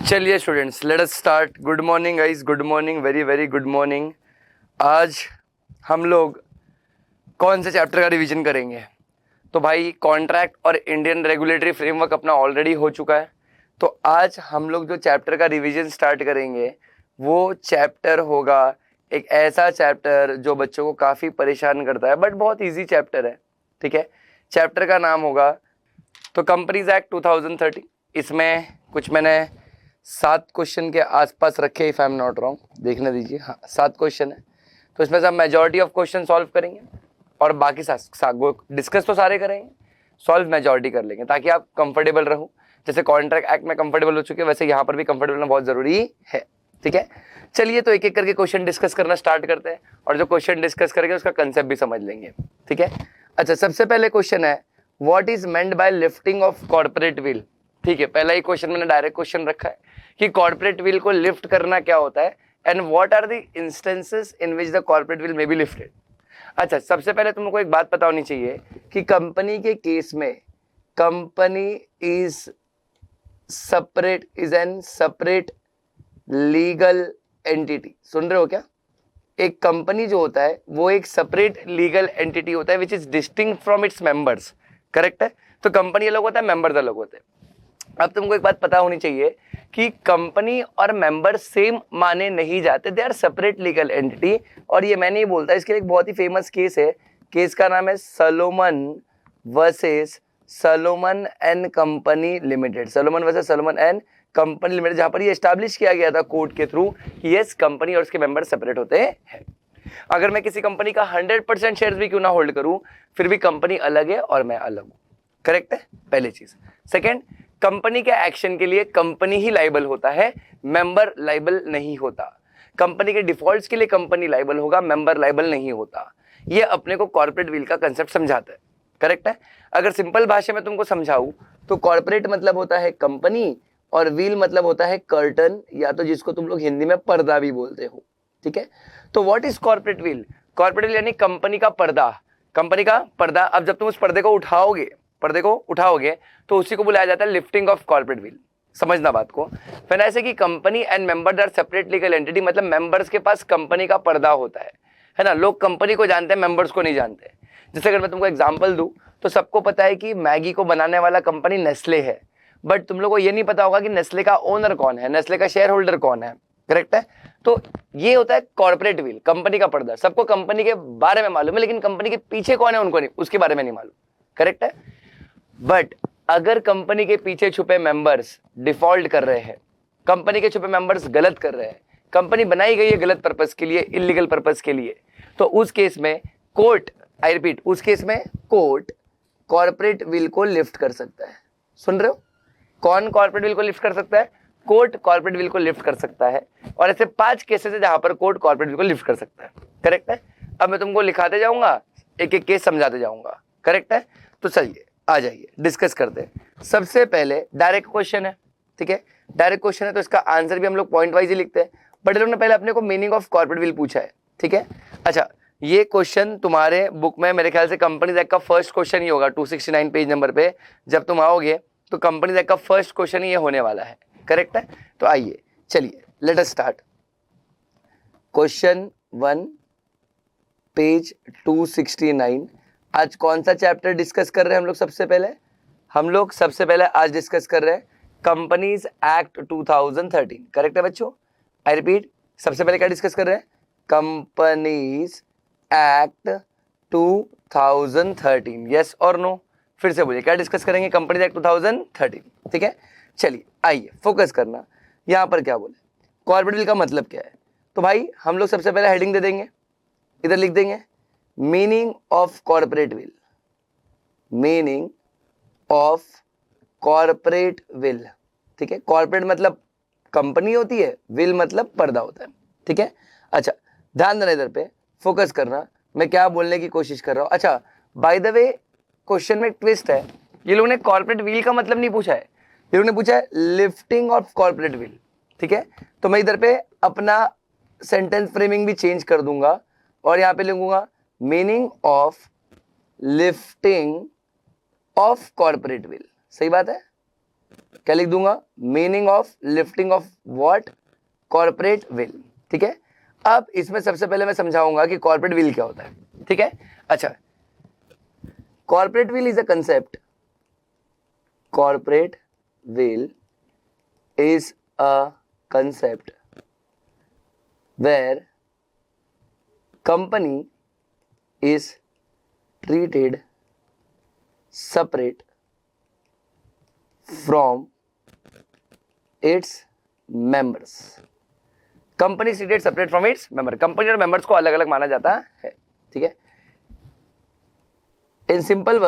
चलिए students, let us start. Good morning guys, good morning, very very good morning. आज हम लोग कौन से चैप्टर का रिवीजन करेंगे? तो भाई कॉन्ट्रैक्ट और इंडियन रेगुलेटरी फ्रेमवर्क अपना ऑलरेडी हो चुका है। तो आज हम लोग जो चैप्टर का रिवीजन स्टार्ट करेंगे वो चैप्टर होगा एक ऐसा चैप्टर जो बच्चों को काफ़ी परेशान करता है, बट बहुत ईजी चैप्टर है। ठीक है, चैप्टर का नाम होगा तो कंपनीज एक्ट 2013। इसमें कुछ मैंने 7 क्वेश्चन के आसपास रखे, if I am not wrong, देखने दीजिए। हाँ, 7 क्वेश्चन है। तो इसमें से हम मेजॉरिटी ऑफ क्वेश्चन सॉल्व करेंगे और बाकी डिस्कस तो सारे करेंगे, सॉल्व मेजॉरिटी कर लेंगे ताकि आप कंफर्टेबल रहो। जैसे कॉन्ट्रैक्ट एक्ट में कंफर्टेबल हो चुके हैं, वैसे यहाँ पर भी कंफर्टेबल होना बहुत जरूरी है। ठीक है, चलिए तो एक एक करके क्वेश्चन डिस्कस करना स्टार्ट करते हैं और जो क्वेश्चन डिस्कस करेंगे उसका कंसेप्ट भी समझ लेंगे। ठीक है, अच्छा, सबसे पहले क्वेश्चन है what is meant by lifting of corporate will. ठीक है, पहला ही क्वेश्चन मैंने डायरेक्ट क्वेश्चन रखा है कि कॉर्पोरेट विल को लिफ्ट करना क्या होता है and what are the instances in which the corporate veil may be lifted. अच्छा, सबसे पहले तुमको एक बात पता होनी चाहिए कि कंपनी के केस में company is an separate legal entity. सुन रहे हो क्या? एक कंपनी जो होता है वो एक सेपरेट लीगल एंटिटी होता है which is distinct from its members. Correct है? तो कंपनी अलग होता है, मेंबर्स अलग होते हैं। अब तुमको एक बात पता होनी चाहिए कि कंपनी और मेंबर सेम माने नहीं जाते, they are separate legal entity. और ये मैं नहीं बोलता, इसके लिए एक बहुत ही फेमस केस है। केस का नाम है Salomon versus Salomon and company limited. Salomon versus Salomon and company limited, जहां पर ये एस्टैब्लिश किया गया था कोर्ट के थ्रू कि यस, कंपनी और उसके मेंबर सेपरेट होते हैं। अगर मैं किसी कंपनी का 100% शेयर्स भी क्यों ना होल्ड करूं, फिर भी कंपनी अलग है और मैं अलग हूं। करेक्ट है, पहली चीज। सेकेंड, कंपनी के एक्शन के लिए कंपनी ही लाइबल होता है, मेंबर लाइबल नहीं होता। कंपनी के डिफॉल्ट्स के लिए कंपनी लाइबल होगा, मेंबर लाइबल नहीं होता। ये अपने को कॉर्पोरेट विल का कंसेप्ट समझाता है। करेक्ट है? अगर सिंपल भाषा में तुमको समझाऊं तो कॉर्पोरेट मतलब होता है कंपनी और व्हील मतलब होता है कर्टन, या तो जिसको तुम लोग हिंदी में पर्दा भी बोलते हो। ठीक है, तो what is corporate wheel? Corporate wheel यानी कंपनी का पर्दा। कंपनी का पर्दा। अब जब तुम उस पर्दे को उठाओगे तो उसी को बुलाया जाता है लिफ्टिंग ऑफ कॉर्पोरेट व्हील। समझना बात को। फिर ऐसे कि company and member are separate legal entity, मतलब मेंबर्स के पास कंपनी का पर्दा होता है ना। लोग कंपनी को जानते हैं, मेंबर्स को नहीं जानते। जैसे अगर मैं तुमको एग्जांपल दूं तो सबको पता है कि मैगी को बनाने वाला कंपनी नेस्ले है, बट तुम लोग को ये नहीं पता होगा कि नेस्ले का ओनर कौन है, नेस्ले का शेयर होल्डर कौन है। करेक्ट है? तो ये होता है कॉर्पोरेट व्हील, कंपनी का पर्दा। सबको कंपनी के बारे में मालूम है, लेकिन कंपनी के पीछे कौन है उनको नहीं, उसके बारे में नहीं मालूम। करेक्ट है? बट अगर कंपनी के पीछे छुपे मेंबर्स डिफॉल्ट कर रहे हैं, कंपनी के छुपे मेंबर्स गलत कर रहे हैं, कंपनी बनाई गई है गलत पर्पस के लिए, इलीगल पर्पस के लिए, तो उस केस में कोर्ट, आई रिपीट, उस केस में कोर्ट कॉर्पोरेट विल को लिफ्ट कर सकता है। सुन रहे हो? कौन कॉर्पोरेट विल को लिफ्ट कर सकता है? कोर्ट कॉर्पोरेट विल को लिफ्ट कर सकता है। और ऐसे 5 केसेस है जहां पर कोर्ट कॉर्पोरेट विल को लिफ्ट कर सकता है। करेक्ट है? अब मैं तुमको लिखाते जाऊंगा, एक एक केस समझाते जाऊंगा। करेक्ट है? तो चलिए आ जाइए डिस्कस करते हैं। सबसे पहले डायरेक्ट क्वेश्चन है। ठीक है, डायरेक्ट क्वेश्चन है तो इसका आंसर भी हम लोग पॉइंट वाइज ही लिखते हैं, बट लोग ने पहले अपने को मीनिंग ऑफ कॉर्पोरेट विल पूछा है। ठीक है, अच्छा, ये क्वेश्चन तुम्हारे बुक में मेरे ख्याल से कंपनीज एक्ट का फर्स्ट क्वेश्चन ही होगा, 269 पेज नंबर पे जब तुम आओगे तो कंपनीज एक्ट का फर्स्ट क्वेश्चन ही ये होने वाला है। करेक्ट है? तो आइए, चलिए let us start. Question 1 page 269। आज कौन सा चैप्टर डिस्कस कर रहे हैं हम लोग? सबसे पहले आज डिस्कस कर रहे हैं कंपनीज एक्ट 2013। करेक्ट है बच्चों? आई रिपीट, सबसे पहले क्या डिस्कस कर रहे हैं? Companies act 2013। यस और नो? फिर से बोलिए, क्या डिस्कस करेंगे? Companies act 2013। ठीक है, चलिए आइए फोकस करना। यहां पर क्या बोले, कॉर्पोरेट विल का मतलब क्या है? तो भाई हम लोग सबसे पहले हेडिंग दे देंगे, इधर लिख देंगे meaning of corporate will. Meaning of corporate will. ठीक है, कॉर्पोरेट मतलब कंपनी होती है, विल मतलब पर्दा होता है। ठीक है, अच्छा ध्यान देना, इधर पे फोकस करना, मैं क्या बोलने की कोशिश कर रहा हूं। अच्छा, बाय द वे क्वेश्चन में एक ट्विस्ट है, ये लोगों ने कॉर्पोरेट विल का मतलब नहीं पूछा है, ये लोगों ने पूछा है लिफ्टिंग ऑफ कॉर्पोरेट विल। ठीक है, तो मैं इधर पे अपना सेंटेंस फ्रेमिंग भी चेंज कर दूंगा और यहां पे लिखूंगा meaning of lifting of corporate will. सही बात है? क्या लिख दूंगा, meaning of lifting of what, corporate will. ठीक है, अब इसमें सबसे पहले मैं समझाऊंगा कि कॉर्पोरेट विल क्या होता है। ठीक है, अच्छा, corporate will is a concept, corporate will is a concept where company is treated separate from its members. Company treated separate from its member, company और मेंबर्स को अलग अलग माना जाता है। ठीक है, in simple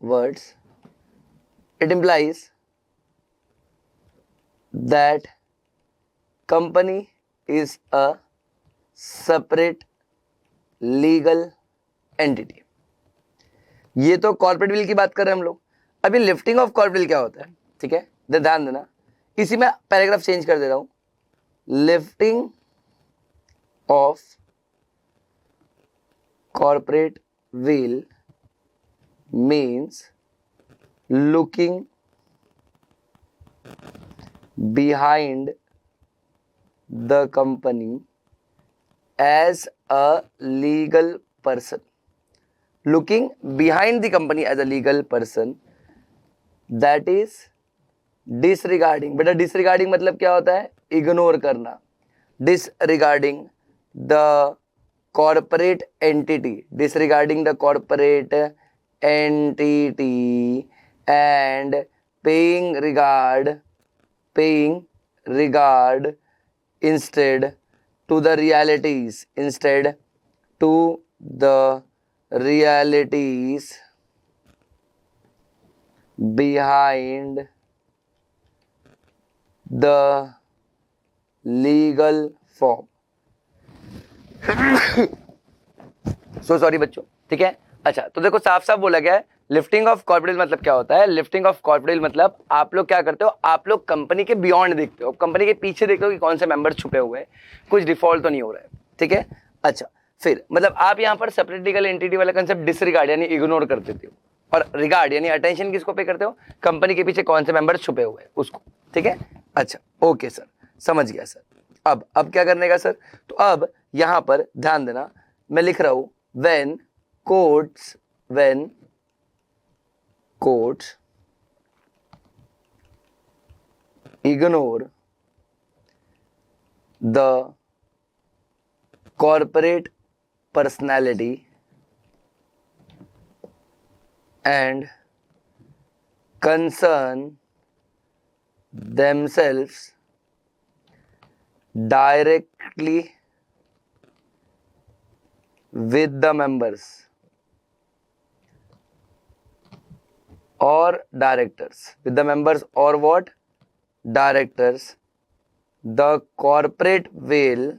words it implies that company is a separate legal entity। ये तो कॉर्पोरेट विल की बात कर रहे हैं हम लोग। अभी लिफ्टिंग ऑफ कॉर्पोरेट विल क्या होता है, ठीक है, ध्यान देना, इसी में पैराग्राफ चेंज कर दे रहा हूं। Lifting of corporate will means looking behind the company as a legal person, looking behind the company as a legal person, that is disregarding, बेटा disregarding मतलब क्या होता है, इग्नोर करना, disregarding the corporate entity, disregarding the corporate entity and paying regard instead to the realities behind the legal form। So sorry बच्चों, ठीक है। अच्छा, तो देखो साफ साफ बोला गया है लिफ्टिंग ऑफ कॉर्पोरेट मतलब क्या होता है। लिफ्टिंग ऑफ कॉर्पोरेट मतलब आप लोग क्या करते हो, आप लोग कंपनी के बियॉन्ड देखते हो, कंपनी के पीछे देखते हो कि कौन से मेंबर छुपे हुए हैं, कुछ डिफॉल्ट तो नहीं हो रहा है। ठीक है, अच्छा, फिर मतलब आप यहाँ पर सेपरेट लीगल एंटिटी वाला कंसेप्ट डिसरिगार्ड यानी इग्नोर कर देते हो, और रिगार्ड यानी अटेंशन किसको पे करते हो, कंपनी के पीछे कौन से मेंबर छुपे हुए हैं उसको। ठीक है, अच्छा, ओके सर, समझ गया सर। अब क्या करने का सर, तो अब यहां पर ध्यान देना, मैं लिख रहा हूं when courts ignore the corporate personality and concern themselves directly with the members or directors, with the members or what, directors, the corporate will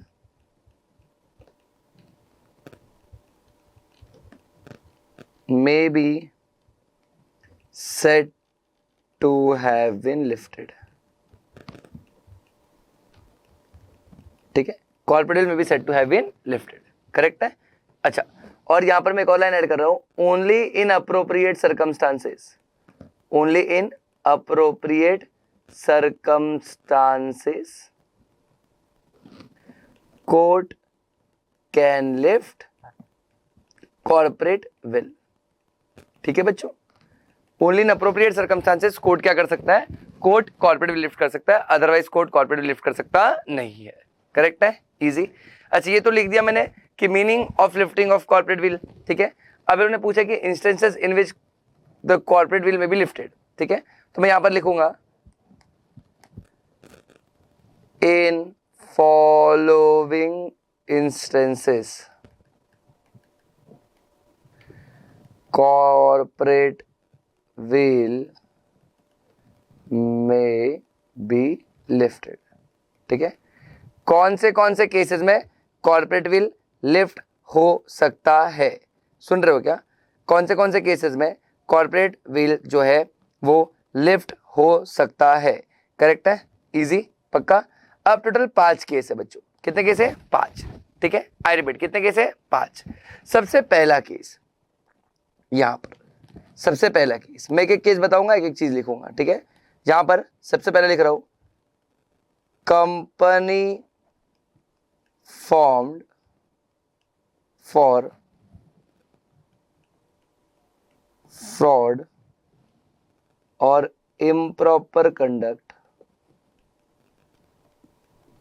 may be said to have been lifted। ठीक है, corporate veil may be said to have been lifted, correct है। अच्छा, और यहां पर मैं एक और लाइन ऐड कर रहा हूं, only in appropriate circumstances, only in appropriate circumstances court can lift corporate will. ठीक है बच्चों, only in appropriate circumstances court क्या कर सकता है, कोर्ट कॉर्पोरेट विल लिफ्ट कर सकता है, otherwise court corporate will lift कर सकता नहीं है। करेक्ट है, इजी। अच्छा, ये तो लिख दिया मैंने कि meaning of lifting of corporate will. ठीक है, अब उन्होंने पूछा कि instances in which the corporate veil में बी लिफ्टेड। ठीक है, तो मैं यहां पर लिखूंगा in following instances corporate veil में बी लिफ्टेड। ठीक है, कौन से केसेस में कॉर्पोरेट विल लिफ्ट हो सकता है, सुन रहे हो क्या, कौन से केसेस में कॉर्पोरेट विल जो है वो लिफ्ट हो सकता है। करेक्ट है, इजी, पक्का। अब टोटल 5 केस है बच्चों, कितने केस है, 5। ठीक है, आई रिपीट, कितने केस है, 5। सबसे पहला केस यहां पर सबसे पहला केस, मैं एक एक केस बताऊंगा, एक एक चीज लिखूंगा, ठीक है। यहां पर सबसे पहले लिख रहा हूं कंपनी फॉर्म्ड फॉर फ्रॉड और improper conduct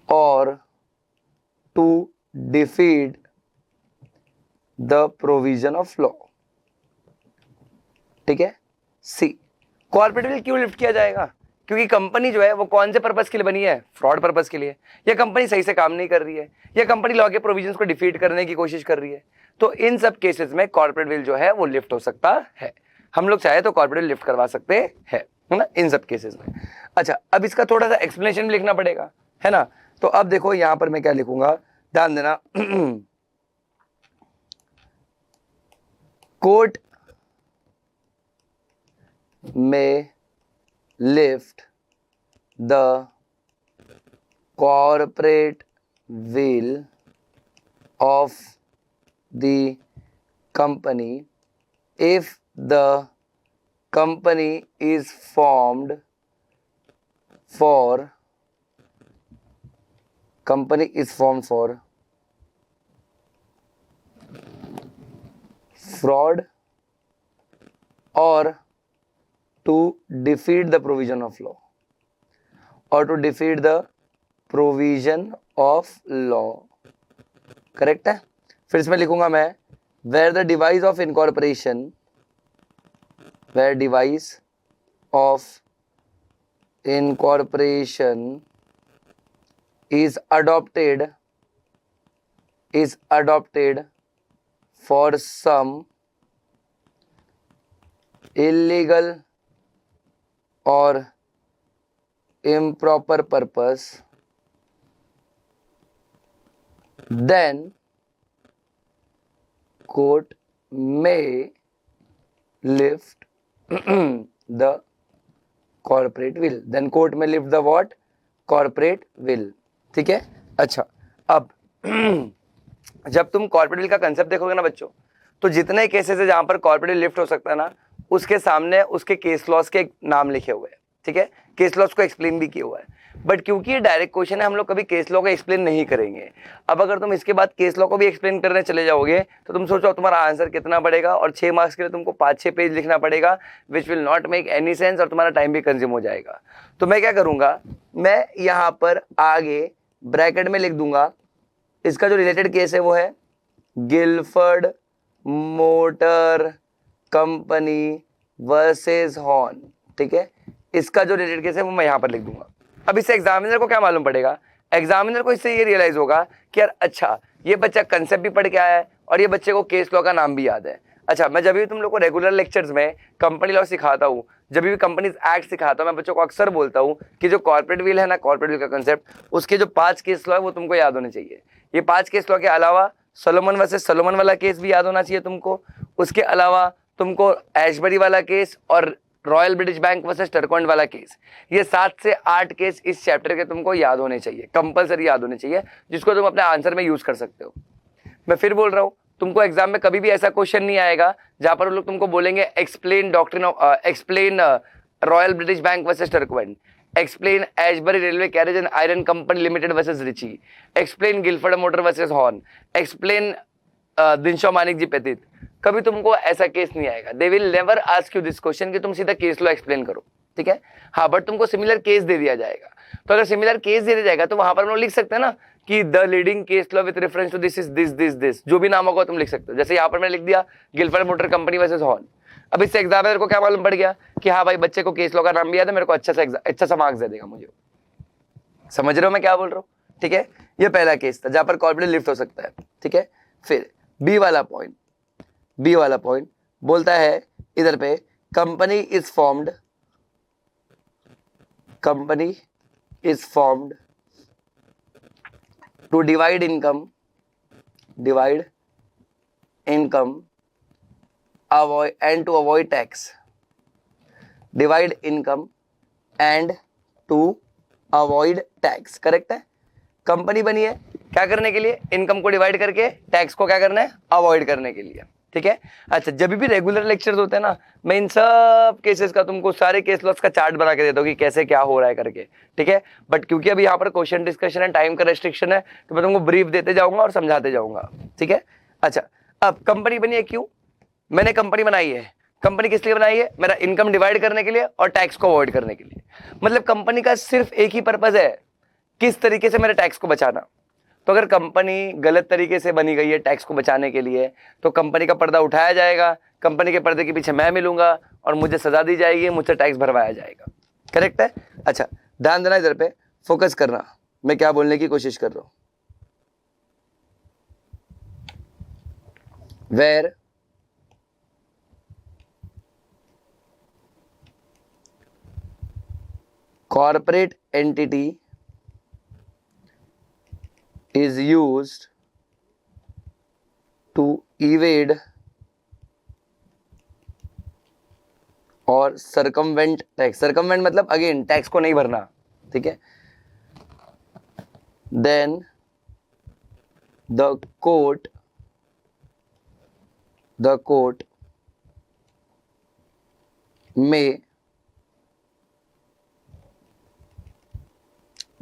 or to defeat the provision of law, ठीक है। सी, कॉर्पोरेट विल क्यों लिफ्ट किया जाएगा? क्योंकि कंपनी जो है वो कौन से पर्पस के लिए बनी है? फ्रॉड पर्पस के लिए। या कंपनी सही से काम नहीं कर रही है, या कंपनी लॉ के प्रोविजंस को डिफीट करने की कोशिश कर रही है। तो इन सब केसेस में कॉर्पोरेट विल जो है वो लिफ्ट हो सकता है। हम लोग चाहे तो कॉर्पोरेट विल लिफ्ट करवा सकते हैं, है ना, इन सब केसेस में। अच्छा, अब इसका थोड़ा सा एक्सप्लेनेशन भी लिखना पड़ेगा, है ना। तो अब देखो यहां पर मैं क्या लिखूंगा, ध्यान देना। कोर्ट में lift the corporate will of the company if the company is formed for fraud or to defeat the provision of law correct है। फिर इसमें लिखूंगा मैं where the device of incorporation is adopted for some illegal or improper purpose, then court may lift the corporate will, then court may lift the what? Corporate will, ठीक है। अच्छा, अब जब तुम कॉर्पोरेट विल का कंसेप्ट देखोगे ना बच्चों, तो जितने केसेस है जहां पर कॉर्पोरेट विल लिफ्ट हो सकता है ना, उसके सामने उसके केस लॉस के नाम लिखे हुए हैं, ठीक है। केस लॉस को एक्सप्लेन भी किया हुआ है, बट क्योंकि ये डायरेक्ट क्वेश्चन है, हम लोग कभी केस लॉ को एक्सप्लेन नहीं करेंगे। अब अगर तुम इसके बाद केस लॉ को भी एक्सप्लेन करने चले जाओगे तो तुम सोचो तुम्हारा आंसर कितना बढ़ेगा, और 6 मार्क्स के लिए तुमको 5-6 पेज लिखना पड़ेगा, which will not make any sense, और तुम्हारा टाइम भी कंज्यूम हो जाएगा। तो मैं क्या करूंगा, मैं यहाँ पर आगे ब्रैकेट में लिख दूंगा, इसका जो रिलेटेड केस है वो है Gilford motor company versus horn, ठीक है। इसका जो रिलेटेड केस है वो मैं यहाँ पर लिख दूंगा। अब इससे एग्जामिनर को क्या मालूम पड़ेगा? एग्जामिनर को इससे ये रियलाइज होगा कि यार अच्छा, ये बच्चा कंसेप्ट भी पढ़ के आया है और ये बच्चे को केस लॉ का नाम भी याद है। अच्छा, मैं जब भी तुम लोग को रेगुलर लेक्चर्स में कंपनी लॉ सिखाता हूँ, जब भी कंपनीज एक्ट सिखाता हूँ, मैं बच्चों को अक्सर बोलता हूँ कि जो कॉर्पोरेट विल है ना, कॉर्पोरेट विल का कंसेप्ट, उसके जो 5 केस लॉ है वो तुमको याद होने चाहिए। ये 5 केस लॉ के अलावा सोलोमन वर्सेस सोलोमन वाला केस भी याद होना चाहिए तुमको। उसके अलावा तुमको एशबरी वाला केस और रॉयल ब्रिटिश बैंक वर्सेस टर्कोइंट वाला केस, ये 7 से 8 केस इस चैप्टर के तुमको याद होने चाहिए, कंपलसरी याद होने चाहिए, जिसको तुम अपने आंसर में यूज कर सकते हो। मैं फिर बोल रहा हूँ, तुमको एग्जाम में कभी भी ऐसा क्वेश्चन नहीं आएगा जहां पर लोग तुमको बोलेंगे explain Royal British Bank versus Turquand, explain Ashbury Railway Carriage and Iron Company Limited versus Riche, explain Gilford Motor versus Horne, explain Dinshaw Maneckji Petit. कभी तुमको ऐसा केस नहीं आएगा। They will never ask you this question कि तुम सीधा case law explain करो, ठीक है। हाँ, बट तुमको सिमिलर केस दे दिया जाएगा। तो अगर सिमिलर केस दे दिया जाएगा तो वहां पर हम लोग लिख सकते हैं ना कि the leading case law with reference to this is this, जो भी नाम होगा तुम लिख सकते हो। जैसे यहाँ पर मैंने लिख दिया Gilford motor company versus horn. अब इससे एग्जामिनर को क्या मालूम पड़ गया कि हाँ भाई, बच्चे को केस लॉ का नाम भी याद है, मेरे को अच्छा सा मार्क्स दे देगा मुझे। समझ रहे हो मैं क्या बोल रहा हूँ? ठीक है, ये पहला केस था जहां पर कॉर्पोरेट लिफ्ट हो सकता है, ठीक है। फिर बी वाला पॉइंट बोलता है इधर पे, company is formed to divide income and to avoid tax, divide income and to avoid tax, correct है। कंपनी बनी है क्या करने के लिए? इनकम को डिवाइड करके टैक्स को क्या करना है? अवॉइड करने के लिए। ठीक है। अच्छा, जब भी रेगुलर लेक्चर्स होते हैं ना, मैं इन सब केसेस का तुमको सारे केस लॉस का चार्ट बना के देता हूँ कि कैसे क्या हो रहा है करके, ठीक है। बट क्योंकि अभी यहाँ पर क्वेश्चन डिस्कशन है, टाइम का रेस्ट्रिक्शन है, तो मैं तुमको ब्रीफ देते जाऊंगा और समझाते जाऊंगा, ठीक है। अच्छा, अब कंपनी बनी है, क्यों मैंने कंपनी बनाई है? कंपनी किस लिए बनाई है? मेरा इनकम डिवाइड करने के लिए और टैक्स को अवॉइड करने के लिए। मतलब कंपनी का सिर्फ एक ही पर्पज है, किस तरीके से मेरे टैक्स को बचाना। तो अगर कंपनी गलत तरीके से बनी गई है टैक्स को बचाने के लिए, तो कंपनी का पर्दा उठाया जाएगा, कंपनी के पर्दे के पीछे मैं मिलूंगा और मुझे सजा दी जाएगी, मुझसे टैक्स भरवाया जाएगा। करेक्ट है। अच्छा, ध्यान देना, इधर पे फोकस करना, मैं क्या बोलने की कोशिश कर रहा हूं। Where corporate entity is used to evade और circumvent tax। circumvent मतलब अगेन टैक्स को नहीं भरना, ठीक है। then the court may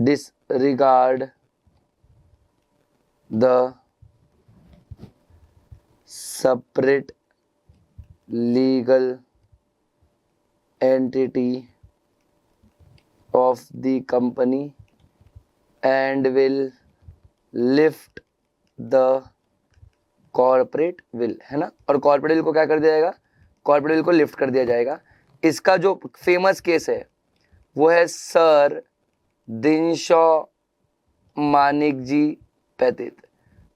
disregard the separate legal entity of the company and will lift the corporate will, है ना। और कॉर्पोरेट विल को क्या कर दिया जाएगा? कॉर्पोरेट विल को लिफ्ट कर दिया जाएगा। इसका जो फेमस केस है वो है सर दिनशॉ मानिकजी पैतित।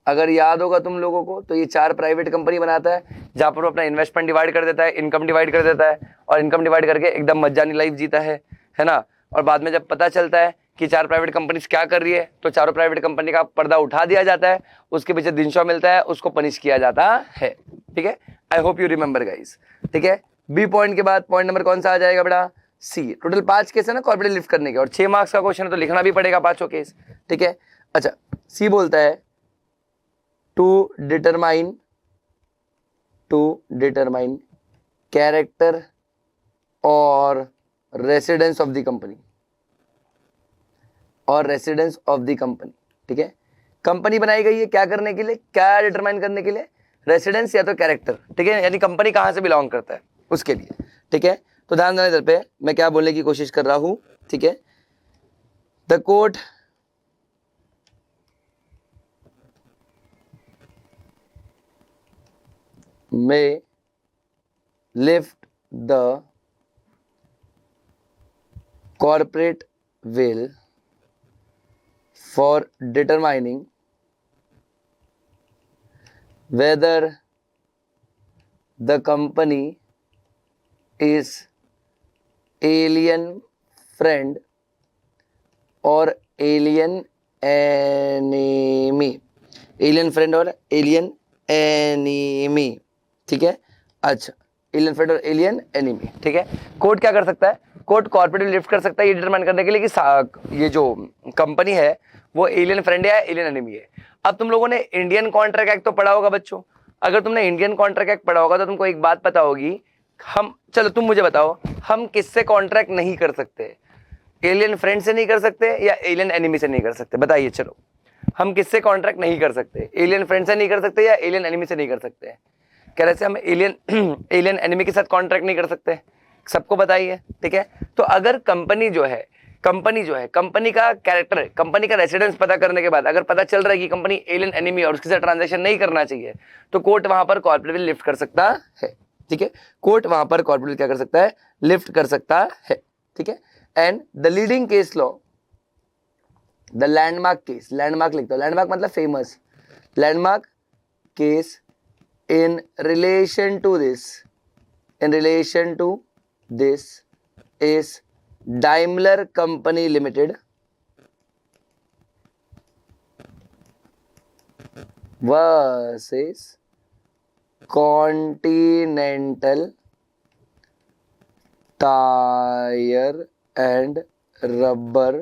अगर याद होगा तुम लोगों को, तो ये 4 प्राइवेट कंपनी बनाता है, जहां पर वो अपना इन्वेस्टमेंट डिवाइड कर देता है, इनकम डिवाइड कर देता है, और इनकम डिवाइड करके एकदम मज्जानी लाइफ जीता है ना। और बाद में जब पता चलता है कि 4 प्राइवेट कंपनीज क्या कर रही है, तो चारों प्राइवेट कंपनी का पर्दा उठा दिया जाता है, उसके पीछे दिनशॉ मिलता है, उसको पनिश किया जाता है, ठीक है। I hope you remember guys, ठीक है। बी पॉइंट के बाद पॉइंट नंबर कौन सा आ जाएगा बेटा? सी। टोटल 5 केस है ना कॉर्पोरेट लिफ्ट करने के, और 6 मार्क्स का क्वेश्चन है, तो लिखना भी पड़ेगा 5 केस, ठीक है। अच्छा, सी बोलता है टू डिटरमाइन कैरेक्टर और रेसिडेंस ऑफ द कंपनी, ठीक है। कंपनी बनाई गई है क्या करने के लिए? क्या डिटरमाइन करने के लिए? रेसिडेंस या तो कैरेक्टर, ठीक है, यानी कंपनी कहां से बिलोंग करता है उसके लिए, ठीक है। तो ध्यान देना इधर पे मैं क्या बोलने की कोशिश कर रहा हूं, ठीक है। The court may lift the corporate will for determining whether the company is alien friend or alien enemy, alien friend और alien enemy, ठीक है। अच्छा, एलियन फ्रेंड और एलियन एनिमी, ठीक है। कोर्ट क्या कर सकता है? कोर्ट कॉर्पोरेट लिफ्ट कर सकता है ये डिटरमाइन करने के लिए कि ये जो कंपनी है वो एलियन फ्रेंड है, एलियन एनिमी है। अब तुम लोगों ने इंडियन कॉन्ट्रैक्ट एक्ट तो पढ़ा होगा बच्चों। अगर तुमने इंडियन कॉन्ट्रैक्ट एक्ट पढ़ा होगा तो तुमको एक बात पता होगी, चलो तुम मुझे बताओ, हम किससे कॉन्ट्रैक्ट नहीं कर सकते? एलियन फ्रेंड से नहीं कर सकते या एलियन एनिमी से नहीं कर सकते? बताइए, चलो हम किससे कॉन्ट्रैक्ट नहीं कर सकते? एलियन फ्रेंड से नहीं कर सकते या एलियन एनिमी से नहीं कर सकते? कह रहे थे हम एलियन एनिमी के साथ कॉन्ट्रैक्ट नहीं कर सकते, सबको बताइए, ठीक है। तो अगर कंपनी जो है कंपनी का कैरेक्टर, कंपनी का रेसिडेंस पता करने के बाद अगर पता चल रहा है कि कंपनी एलियन एनिमी और उसके साथ ट्रांजैक्शन नहीं करना चाहिए, तो कोर्ट वहां पर कॉर्पोरेट विल लिफ्ट कर सकता है, ठीक है। कोर्ट वहां पर कॉर्पोरेट विल क्या कर सकता है? लिफ्ट कर सकता है, ठीक है। And the leading case law, the landmark case, landmark लिखता हूं, लैंडमार्क मतलब famous, landmark case in relation to this is Daimler Company Limited versus Continental Tire and Rubber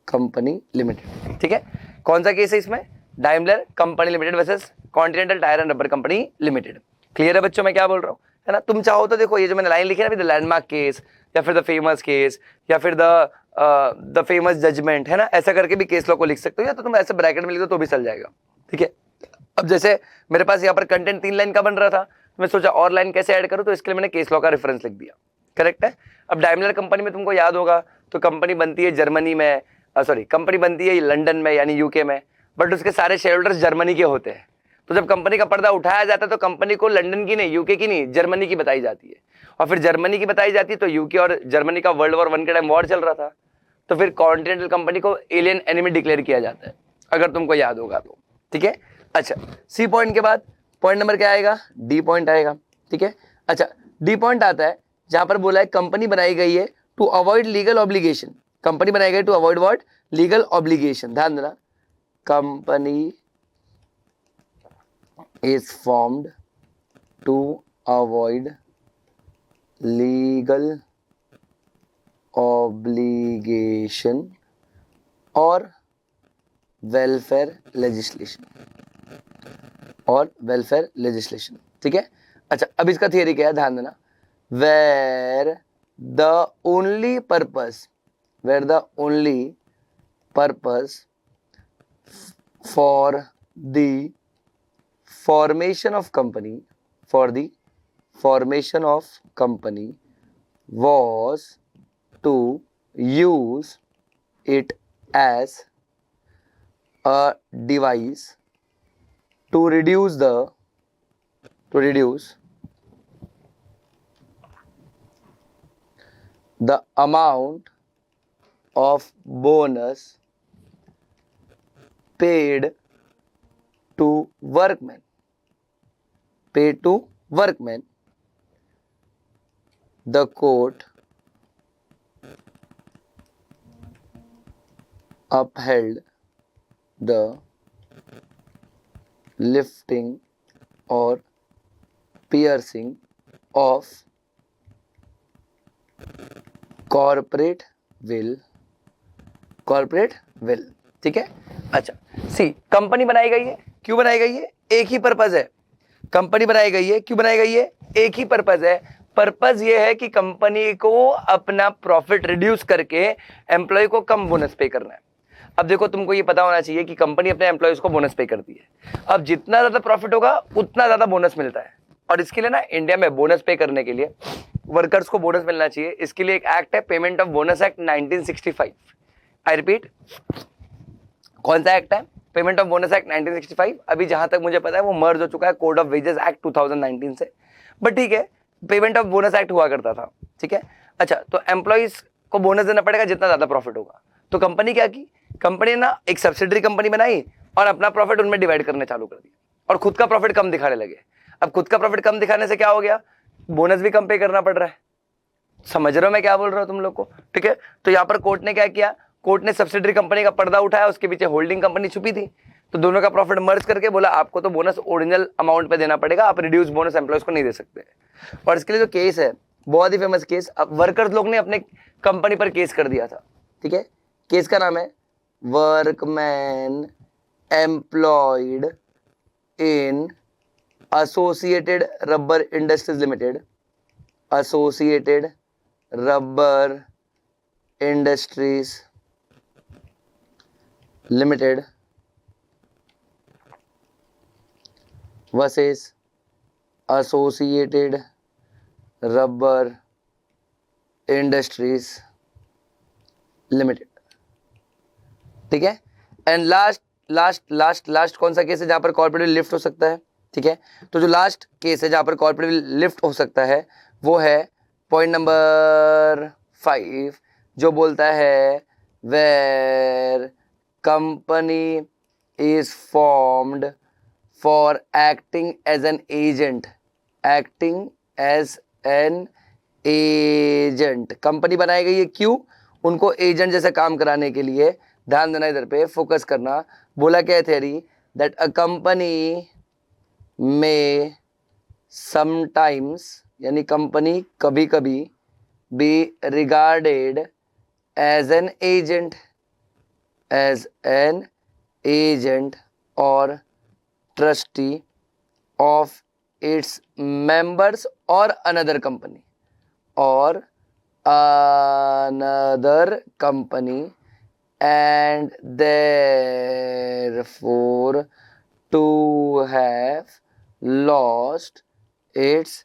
Company Limited, ठीक है। कौन सा केस है इसमें? Daimler Company Limited versus Continental Tyre and Rubber Company Limited. Clear है बच्चों मैं क्या बोल रहा हूँ, है ना? तुम चाहो तो देखो ये जो मैंने लाइन लिखी है ना, द लैंडमार्क केस या फिर द फेमस केस या फिर द फेमस जजमेंट, है ना, ऐसा करके भी केस लॉ को लिख सकते हो, या तो तुम ऐसे ब्रैकेट में लिख दो तो भी चल जाएगा। ठीक है, अब जैसे मेरे पास यहाँ पर कंटेंट 3 लाइन का बन रहा था, तो मैं सोचा और लाइन कैसे ऐड करूँ, तो इसके लिए मैंने केस लॉ का रेफरेंस लिख दिया। करेक्ट है। अब डाइमलर कंपनी में तुमको याद होगा तो कंपनी बनती है जर्मनी में, सॉरी कंपनी बनती है लंदन में यानी यूके में, बट उसके सारे शेयर होल्डर्स जर्मनी के होते हैं। तो जब कंपनी का पर्दा उठाया जाता है तो कंपनी को लंदन की नहीं, यूके की नहीं, जर्मनी की बताई जाती है, और फिर जर्मनी की बताई जाती है तो यूके और जर्मनी का वर्ल्ड वॉर 1 के टाइम वॉर चल रहा था, तो फिर कॉन्टिनेंटल कंपनी को एलियन एनिमी डिक्लेयर किया जाता है, अगर तुमको याद होगा तो। ठीक है, अच्छा सी पॉइंट के बाद पॉइंट नंबर क्या आएगा, डी पॉइंट आएगा। ठीक है, अच्छा डी पॉइंट आता है जहां पर बोला है कंपनी बनाई गई है to avoid legal obligation. Company बनाई गई to avoid what, legal obligation. ध्यान देना, company is formed to avoid legal obligation or welfare legislation और welfare legislation। ठीक है, अच्छा अब इसका थियरी क्या है, ध्यान देना, where the only purpose for the formation of company was to use it as a device to reduce the amount of bonus paid to workmen, the court upheld the lifting or piercing of corporate will। ठीक है, अच्छा सी company बनाई गई है, क्यों बनाई गई है, एक ही पर्पज है। कंपनी बनाई गई है, क्यों बनाई गई है, एक ही पर्पज है। पर्पज ये है कि कंपनी को अपना प्रॉफिट रिड्यूस करके एम्प्लॉय को कम बोनस पे करना है। अब देखो तुमको ये पता होना चाहिए कि कंपनी अपने एम्प्लॉयज को बोनस पे करती है, अब जितना ज्यादा प्रॉफिट होगा उतना ज्यादा बोनस मिलता है। और इसके लिए ना इंडिया में बोनस पे करने के लिए वर्कर्स को बोनस मिलना चाहिए, इसके लिए एक एक्ट है, payment of bonus act 1965। I repeat, कौन सा एक्ट है, पेमेंट ऑफ बोनस एक्ट 1965। अभी जहां तक मुझे पता है वो मर्ज हो चुका है कोड ऑफ वेजेस एक्ट 2019 से, बट ठीक है, पेमेंट ऑफ बोनस एक्ट हुआ करता था। ठीक है, अच्छा तो एम्प्लॉइज को बोनस देना पड़ेगा जितना ज्यादा प्रॉफिट होगा। तो कंपनी क्या की, कंपनी ने ना एक सब्सिडरी कंपनी बनाई और अपना प्रॉफिट उनमें डिवाइड करने चालू कर दिया और खुद का प्रॉफिट कम दिखाने लगे। अब खुद का प्रॉफिट कम दिखाने से क्या हो गया, बोनस भी कम पे करना पड़ रहा है। समझ रहे हो मैं क्या बोल रहा हूं तुम लोग को? ठीक है, तो यहां पर कोर्ट ने क्या किया, कोर्ट ने सब्सिडरी कंपनी का पर्दा उठाया, उसके पीछे होल्डिंग कंपनी छुपी थी, तो दोनों का प्रॉफिट मर्ज करके बोला आपको तो बोनस ओरिजिनल अमाउंट पे देना पड़ेगा, आप रिड्यूस बोनस एम्प्लॉयज को नहीं दे सकते। और इसके लिए जो केस है, बहुत ही फेमस केस, अब वर्कर्स लोग ने अपने कंपनी पर केस कर दिया था। ठीक है, केस का नाम है workman employed in associated rubber industries limited, associated rubber industries limited versus associated rubber industries limited. ठीक है, एंड लास्ट कौन सा केस है जहां पर कॉर्पोरेट लिफ्ट हो सकता है? ठीक है, तो जो लास्ट केस है जहां पर कॉर्पोरेट लिफ्ट हो सकता है वो है पॉइंट नंबर 5, जो बोलता है where company is formed for acting as an agent. Company बनाई गई है क्यों, उनको एजेंट जैसे काम कराने के लिए। ध्यान देना, इधर पे फोकस करना। बोला क्या है theory, that a company may sometimes, यानी कंपनी कभी कभी be regarded as an agent और trustee of its members or another company and therefore to have lost its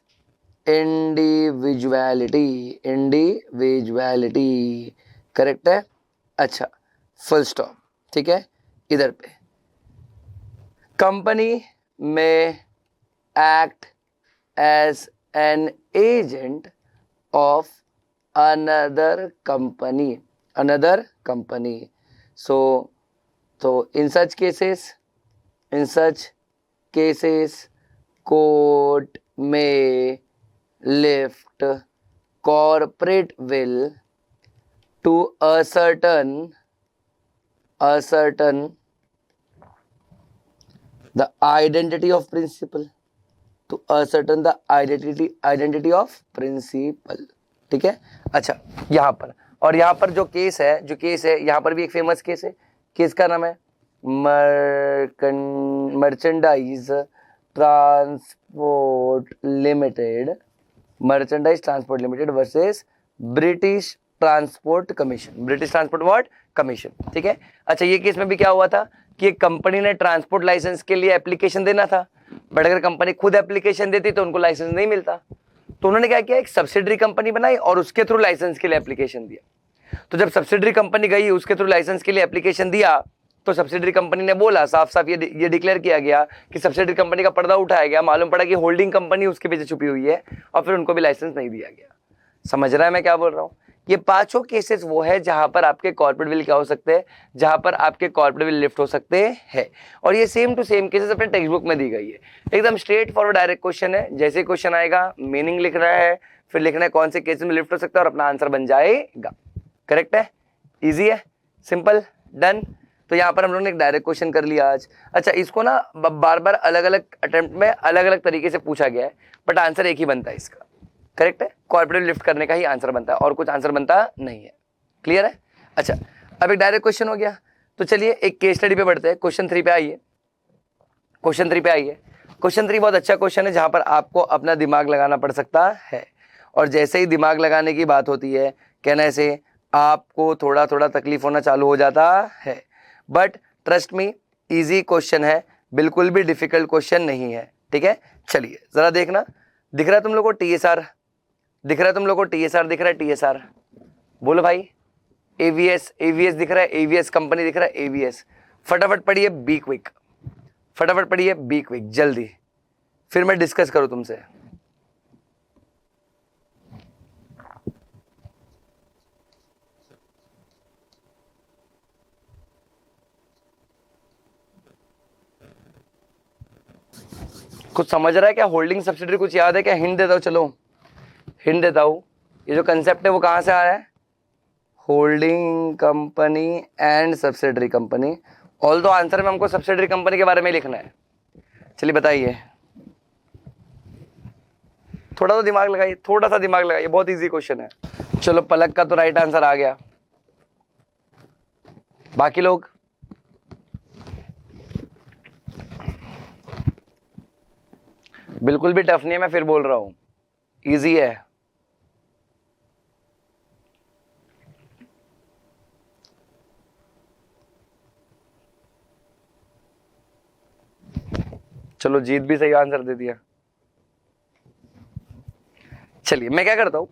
individuality. Correct है? अच्छा, फुल स्टॉप. ठीक है, इधर पे कंपनी में act as an agent of another company. So in such cases court may lift corporate will to ascertain the identity of principal. ठीक है. अच्छा, यहाँ पर और यहाँ पर जो केस है यहाँ पर भी एक फेमस केस है. केस का नाम है merchandise transport limited versus British transport commission. ठीक है. अच्छा, ये केस में भी क्या हुआ था कि एक कंपनी ने ट्रांसपोर्ट लाइसेंस के लिए एप्लीकेशन देना था, बट अगर कंपनी खुद एप्लीकेशन देती तो उनको लाइसेंस नहीं मिलता. तो उन्होंने क्या किया, एक सब्सिडरी कंपनी बनाई और उसके थ्रू लाइसेंस के लिए एप्लीकेशन दिया. तो जब सब्सिडरी कंपनी गई, उसके थ्रू लाइसेंस के लिए एप्लीकेशन दिया, तो सब्सिडरी कंपनी ने बोला, साफ साफ ये डिक्लेयर किया गया कि सब्सिडरी कंपनी का पर्दा उठाया गया, मालूम पड़ा कि होल्डिंग कंपनी उसके पीछे छुपी हुई है, और फिर उनको भी लाइसेंस नहीं दिया गया. समझ रहा है मैं क्या बोल रहा हूँ? ये पांचों केसेस वो है जहां पर आपके कॉर्पोरेट विल क्या हो सकते हैं, जहां पर आपके कॉर्पोरेट विल लिफ्ट हो सकते हैं. और ये सेम टू सेम केसेस अपने टेक्स्ट बुक में दी गई है. एकदम स्ट्रेट फॉरवर्ड डायरेक्ट क्वेश्चन है. जैसे क्वेश्चन आएगा, मीनिंग लिखना है, फिर लिखना है कौन से केसेस में लिफ्ट हो सकता है, और अपना आंसर बन जाएगा. करेक्ट है, इजी है, सिंपल, डन. तो यहाँ पर हम लोगों ने एक डायरेक्ट क्वेश्चन कर लिया आज. अच्छा, इसको ना बार बार अलग अलग अटेम्प्ट में अलग अलग तरीके से पूछा गया है, बट आंसर एक ही बनता है इसका. करेक्ट है, कॉर्पोरेट लिफ्ट करने का ही आंसर बनता है, और कुछ आंसर बनता नहीं है. क्लियर है? अच्छा, अब एक डायरेक्ट क्वेश्चन हो गया. तो चलिए एक केस स्टडी पे बढ़ते हैं. क्वेश्चन 3 पे आइए. क्वेश्चन 3 बहुत अच्छा क्वेश्चन है, जहां पर आपको अपना दिमाग लगाना पड़ सकता है. और जैसे ही दिमाग लगाने की बात होती है, कहने से आपको थोड़ा थोड़ा तकलीफ होना चालू हो जाता है. But trust me, easy question है, बिल्कुल भी डिफिकल्ट क्वेश्चन नहीं है. ठीक है, चलिए जरा देखना. दिख रहा है तुम लोग को TSR? दिख रहा है TSR? बोलो भाई. AVS दिख रहा है, AVS कंपनी दिख रहा है, AVS. फटाफट पढ़िए, बी क्विक, जल्दी, फिर मैं डिस्कस करूं तुमसे. कुछ समझ रहा है क्या? होल्डिंग सब्सिडरी कुछ याद है क्या? हिंट देता हूं, चलो हिंट देता हूं. ये जो कंसेप्ट है वो कहां से आ रहा है? Holding company and subsidiary company. All दो आंसर में हमको सब्सिडरी कंपनी के बारे में लिखना है. चलिए बताइए, थोड़ा सा दिमाग लगाइए, बहुत इजी क्वेश्चन है. चलो, पलक का तो राइट आंसर आ गया. बाकी लोग? बिल्कुल भी टफ नहीं है, मैं फिर बोल रहा हूं, इजी है. चलो, जीत भी सही आंसर दे दिया. चलिए मैं क्या करता हूं,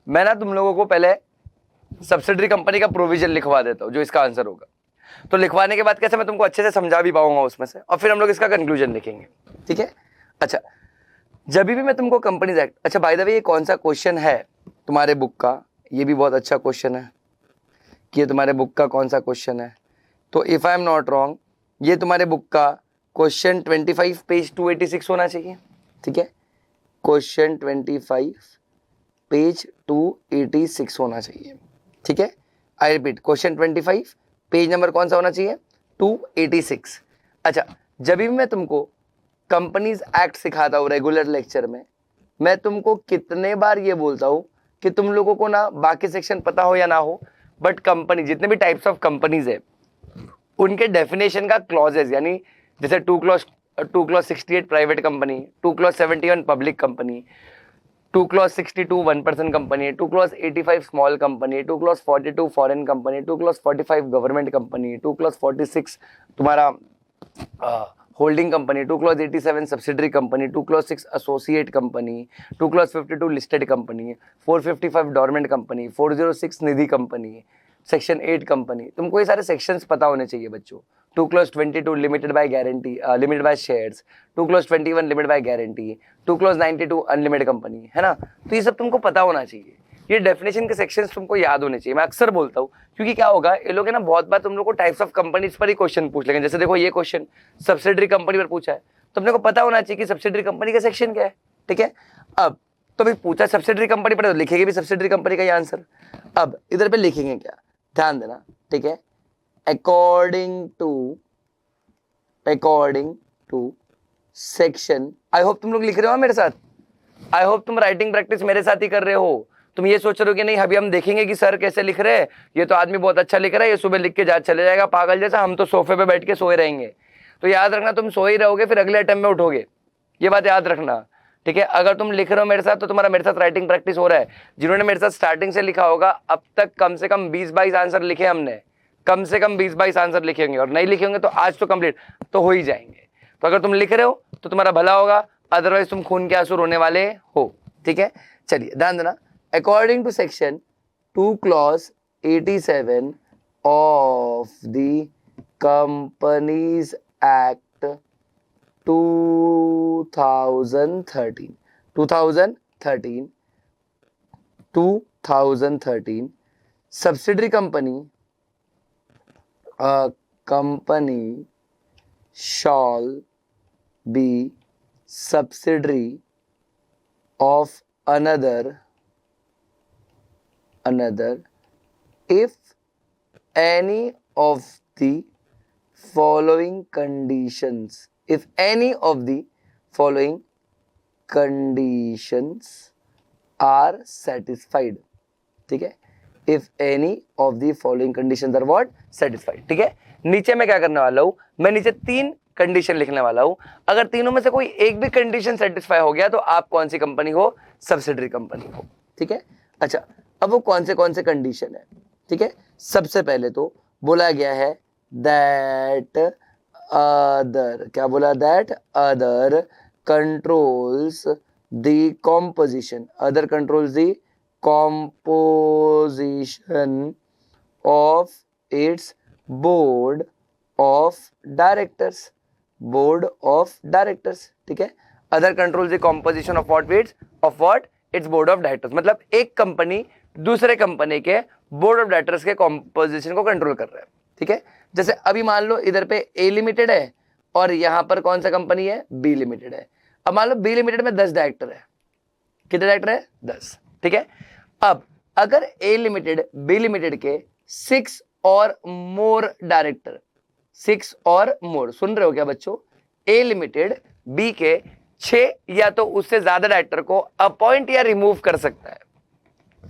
मैं ना तुम लोगों को पहले सब्सिडरी कंपनी का प्रोविजन लिखवा देता हूं, जो इसका आंसर होगा. तो लिखवाने के बाद कैसे मैं तुमको अच्छे से समझा भी पाऊंगा उसमें से, और फिर हम लोग इसका कंक्लूजन लिखेंगे. ठीक है? अच्छा, जब भी मैं तुमको कंपनीज एक्ट, अच्छा बाय द वे ये कौन सा क्वेश्चन है तुम्हारे बुक का? ये भी बहुत अच्छा क्वेश्चन है कि ये तुम्हारे बुक का कौन सा क्वेश्चन है. तो if I am not wrong, ये तुम्हारे बुक का क्वेश्चन 25 पेज 286 होना चाहिए. ठीक है, क्वेश्चन 25 पेज 286 होना चाहिए. ठीक है, I repeat, question 25 page number कौन सा होना चाहिए? 286. अच्छा, जब भी मैं तुमको कंपनीज एक्ट सिखाता हूँ रेगुलर लेक्चर में, मैं तुमको कितने बार ये बोलता हूँ कि तुम लोगों को ना बाकी सेक्शन पता हो या ना हो, बट कंपनी, जितने भी टाइप्स ऑफ कंपनीज है, उनके डेफिनेशन का क्लॉजेज, यानी जैसे 2 clause 2 clause 68 private company, 2 clause 71 public company, 2 clause 62 one person company, 2 clause 85 small company, 2 clause 42 foreign company, 2 clause 45 government company, 2 clause 46 तुम्हारा holding company, 2 clause 87 subsidiary company, 2 clause 6 associate company, 2 clause 52 listed company, 455 dormant company, 406 निधि company, section 8 company. तुमको ये सारे sections पता होने चाहिए बच्चों। 2 clause 22 limited by guarantee, limited by shares, 2 clause 21 limited by guarantee, 2 clause 92 unlimited company, है ना। तो ये सब तुमको पता होना चाहिए, ये डेफिनेशन के सेक्शंस तुमको याद होने चाहिए। मैं अक्सर बोलता हूँ, क्योंकि क्या होगा, ये लोग है ना बहुत बार तुम लोग को टाइप्स ऑफ कंपनीज पर ही क्वेश्चन पूछ लेंगे। जैसे देखो ये क्वेश्चन सब्सिडरी कंपनी पर पूछा है, तो अपने को पता होना चाहिए कि सब्सिडरी कंपनी का सेक्शन क्या है, ठीक है। अब तो भाई पूछा सब्सिडरी कंपनी पर, तो लिखेंगे भी सब्सिडरी कंपनी का ही आंसर। अब इधर पे लिखेंगे क्या, ध्यान देना, ठीक है। According to section, I hope तुम लोग लिख रहे हो मेरे साथ, आई होप तुम राइटिंग प्रैक्टिस मेरे साथ ही कर रहे हो। तुम ये सोच रहे हो कि नहीं अभी हम देखेंगे कि सर कैसे लिख रहे हैं, ये तो आदमी बहुत अच्छा लिख रहा है, ये सुबह लिख के जा चले जाएगा पागल जैसा, हम तो सोफे पे बैठ के सोए रहेंगे। तो याद रखना, तुम सोए ही रहोगे, फिर अगले अटेम्प्ट में उठोगे, ये बात याद रखना, ठीक है। अगर तुम लिख रहे हो मेरे साथ, तो तुम्हारा मेरे साथ राइटिंग प्रैक्टिस हो रहा है। जिन्होंने मेरे साथ स्टार्टिंग से लिखा होगा, अब तक कम से कम 20-22 आंसर लिखे हमने, कम से कम 20-22 आंसर लिखे होंगे, और नहीं लिखे होंगे तो आज तो कंप्लीट तो हो ही जाएंगे। तो अगर तुम लिख रहे हो तो तुम्हारा भला होगा, अदरवाइज तुम खून के आंसू रोने वाले हो, ठीक है। चलिए ध्यान देना, according to section 2 clause 87 of the companies act 2013 subsidiary company, a company shall be subsidiary of another if any of the following conditions, if any of the following conditions are satisfied, ठीक है। if any of the following conditions are what satisfied, ठीक है। नीचे मैं क्या करने वाला हूं, मैं नीचे 3 कंडीशन लिखने वाला हूं। अगर तीनों में से कोई एक भी कंडीशन सेटिस्फाई हो गया तो आप कौन सी कंपनी हो, सब्सिडरी कंपनी हो, ठीक है। अच्छा, अब वो कौन से कंडीशन है, ठीक है। सबसे पहले तो बोला गया है दैट अदर, क्या बोला, that other controls the composition, other controls the composition of its board of directors, board of directors, ठीक है। Other controls the composition of what, it's board of directors, मतलब एक कंपनी दूसरे कंपनी के board of directors के composition को control कर रहा है, ठीक है। जैसे अभी मान लो इधर पे ए लिमिटेड है और यहां पर कौन सा कंपनी है, बी लिमिटेड है। अब मान लो बी लिमिटेड में 10 डायरेक्टर है, कितने डायरेक्टर है, 10, ठीक है। अब अगर ए लिमिटेड बी लिमिटेड के 6 और मोर डायरेक्टर, 6 और मोर, सुन रहे हो क्या बच्चों, ए लिमिटेड बी के 6 या तो उससे ज्यादा डायरेक्टर को अपॉइंट या रिमूव कर सकता है।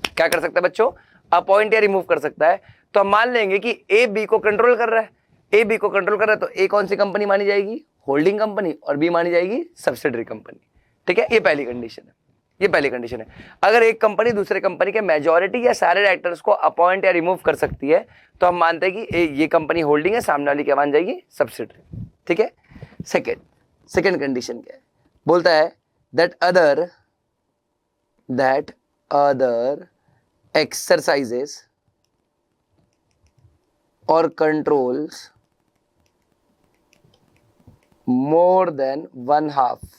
क्या कर सकता है बच्चों, अपॉइंट या रिमूव कर सकता है। तो हम मान लेंगे कि ए बी को कंट्रोल कर रहा है, ए बी को कंट्रोल कर रहा है, तो ए कौन सी कंपनी मानी जाएगी, होल्डिंग कंपनी, और बी मानी जाएगी सब्सिडरी कंपनी, ठीक है। ये पहली कंडीशन है, ये पहली कंडीशन है। अगर एक कंपनी दूसरे कंपनी के मेजॉरिटी या सारे डायरेक्टर्स को अपॉइंट या रिमूव कर सकती है तो हम मानते हैं कि ये कंपनी होल्डिंग है, सामने वाली क्या मान जाएगी, सब्सिडरी, ठीक है। सेकेंड कंडीशन क्या है, बोलता है that other exercises or controls more than 1/2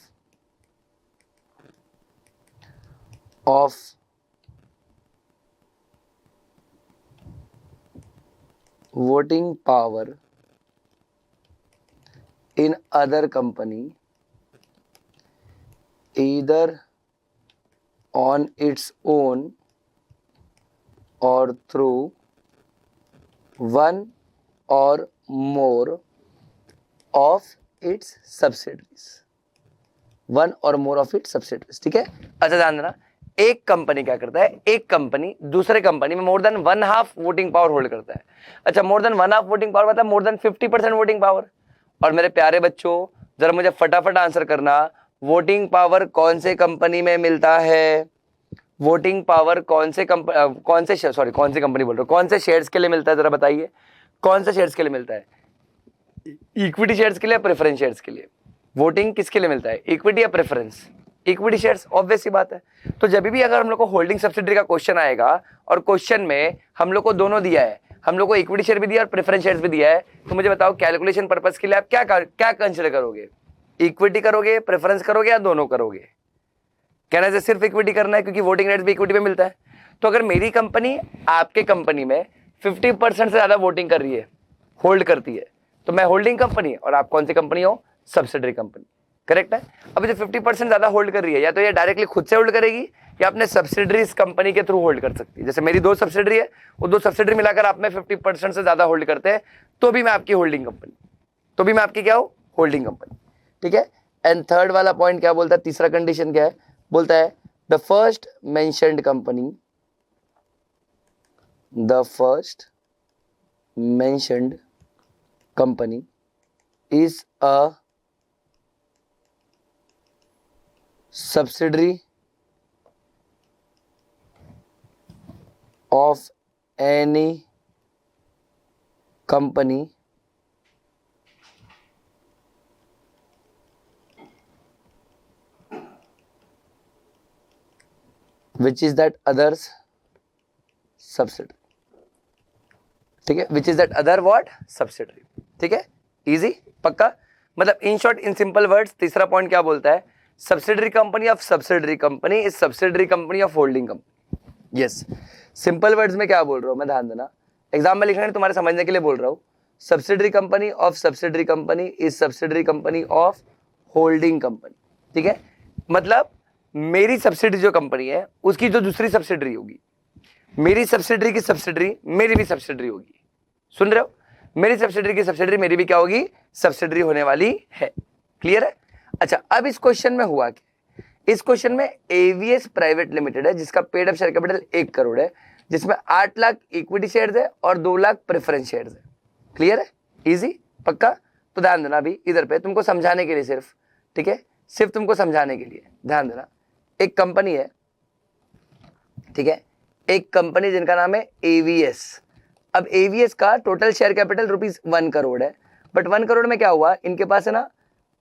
of voting power in other company, either on its own or through one or more of its subsidiaries, one or more of its subsidiaries, ठीक है। अच्छा ध्यान देना, एक company क्या करता है, एक कंपनी दूसरे कंपनी में more than 1/2 voting power hold करता है। अच्छा, मोर देन 1/2 वोटिंग पावर मतलब मोर देन 50% वोटिंग पावर। और मेरे प्यारे बच्चों, जरा मुझे फटाफट आंसर करना, वोटिंग पावर कौन से कंपनी में मिलता है? वोटिंग पावर कौन से कंपनी बोल रहे हो, कौन से शेयर्स के लिए मिलता है, जरा बताइए कौन से शेयर्स के लिए मिलता है? इक्विटी शेयर्स के लिए, प्रेफरेंस शेयर्स के लिए? वोटिंग किसके लिए मिलता है, इक्विटी या प्रेफरेंस? इक्विटी शेयर्स, ऑब्वियस सी बात है। तो जब भी अगर हम लोग को होल्डिंग सब्सिडरी का क्वेश्चन आएगा और क्वेश्चन में हम लोग को दोनों दिया है, हम लोग को इक्विटी शेयर भी दिया और प्रेफरेंस शेयर्स भी दिया है, तो मुझे बताओ कैलकुलेशन पर्पस के लिए आप क्या कंसिडर करोगे? इक्विटी करोगे, प्रेफरेंस करोगे या दोनों करोगे? कहने से सिर्फ इक्विटी करना है क्योंकि वोटिंग राइट्स भी इक्विटी में मिलता है। तो अगर मेरी कंपनी आपके कंपनी में 50% से ज्यादा वोटिंग कर रही है, होल्ड करती है, तो मैं होल्डिंग कंपनी और आप कौन सी कंपनी हो? सब्सिडरी कंपनी, करेक्ट है। अब जो 50% ज्यादा होल्ड कर रही है, या तो ये डायरेक्टली खुद से होल्ड करेगी या अपने सब्सिडरी कंपनी के थ्रू होल्ड कर सकती है। जैसे मेरी 2 सब्सिडरी है, वो 2 सब्सिडरी मिलाकर आप में 50% से ज्यादा होल्ड करते हैं, तो भी मैं आपकी होल्डिंग कंपनी, तो भी मैं आपकी क्या हूं? होल्डिंग कंपनी, ठीक है। एंड थर्ड वाला पॉइंट क्या बोलता है, तीसरा कंडीशन क्या है? बोलता है the first mentioned company, the first mentioned company is a subsidiary of any company which is that others subsidiary, ठीक है, which is that other what? Subsidiary, ठीक है, इजी, पक्का। मतलब in short, in simple words, तीसरा point क्या बोलता है? Subsidiary company of subsidiary company is subsidiary company of holding company. Yes, simple words में क्या बोल रहा हूं मैं, ध्यान देना, एग्जाम में लिखना है, तुम्हारे समझने के लिए बोल रहा हूं। Subsidiary company of subsidiary company is subsidiary company of holding company, ठीक है। मतलब मेरी सब्सिडरी जो कंपनी है उसकी जो दूसरी सब्सिडरी होगी, मेरी सब्सिडरी की सब्सिडरी मेरी भी सब्सिडरी होगी, सुन रहे हो? मेरी सब्सिडरी की सब्सिडरी मेरी भी क्या होगी? सब्सिडरी होने वाली है, क्लियर है? अच्छा, अब इस क्वेश्चन में हुआ क्या? इस क्वेश्चन में एवीएस प्राइवेट लिमिटेड है जिसका paid up share capital 1 crore है, जिसमें 8 लाख इक्विटी शेयर्स है और 2 लाख प्रेफरेंस शेयर्स है, क्लियर है? इजी, पक्का। तो ध्यान देना अभी इधर पे, तुमको समझाने के लिए सिर्फ, ठीक है, सिर्फ तुमको समझाने के लिए ध्यान देना। एक कंपनी है, ठीक है, एक कंपनी जिनका नाम है एवीएस। अब एवीएस का टोटल शेयर कैपिटल ₹1 करोड़ है, बट 1 करोड़ में क्या हुआ, इनके पास है ना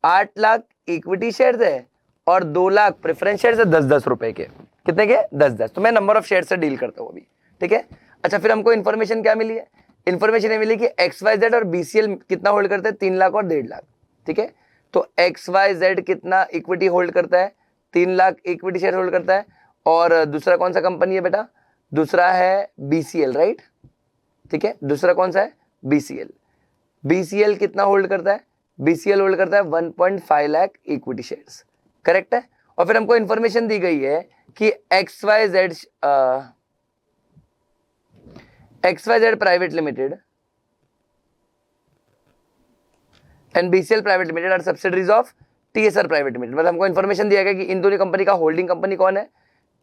8 लाख इक्विटी शेयर्स है और 2 लाख प्रेफरेंस शेयर्स है 10-10 रुपए के। कितने के? 10-10। तो मैं नंबर ऑफ शेयर से डील करता हूँ अभी, ठीक है। अच्छा, फिर हमको इन्फॉर्मेशन क्या मिली है? इन्फॉर्मेशन ये मिली कि XYZ और BCL कितना होल्ड करते हैं? 3 लाख और 1.5 लाख, ठीक है। तो XYZ कितना इक्विटी होल्ड करता है? 3 लाख इक्विटी शेयर होल्ड करता है। और दूसरा कौन सा कंपनी है बेटा? दूसरा है BCL, राइट, ठीक है। दूसरा कौन सा है? BCL। BCL कितना होल्ड करता है? BCL होल्ड करता है 1.5 लाख इक्विटी शेयर्स, करेक्ट है। और फिर हमको इंफॉर्मेशन दी गई है कि XYZ private limited and BCL private limited are subsidiaries of TSR private limited. मतलब हमको इंफॉर्मेशन दिया गया कि इन दोनों कंपनी का होल्डिंग कंपनी कौन है?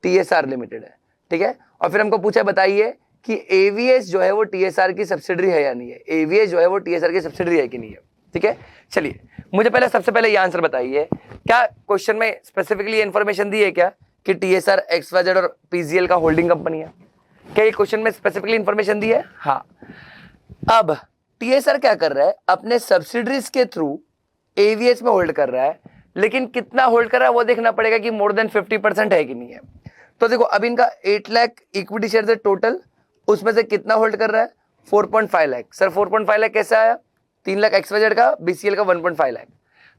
TSR लिमिटेड है, ठीक है। और फिर हमको पूछा, बताइए कि एवीएस जो है वो TSR की सब्सिडरी है या नहीं है? एवीएस जो है वो TSR की सब्सिडरी है कि नहीं है, ठीक है। चलिए, मुझे पहले सबसे पहले ये आंसर बताइए, क्या क्वेश्चन में स्पेसिफिकली इन्फॉर्मेशन दी है क्या कि TSR XYZ और PCL का होल्डिंग कंपनी है? क्या ये क्वेश्चन में स्पेसिफिकली इन्फॉर्मेशन दी है? हाँ। अब TSR क्या कर रहा है? अपने सब्सिडरीज के थ्रू एवीएस में होल्ड कर रहा है, लेकिन कितना होल्ड कर रहा है वो देखना पड़ेगा कि मोर देन 50% है कि नहीं है। तो देखो, अब इनका 8 लाख इक्विटी शेयर है टोटल, उसमें से कितना होल्ड कर रहा है? 4.5 लाख। सर 4.5 लाख कैसे आया? 3 लाख XYZ का, BCL का 1.5 लाख।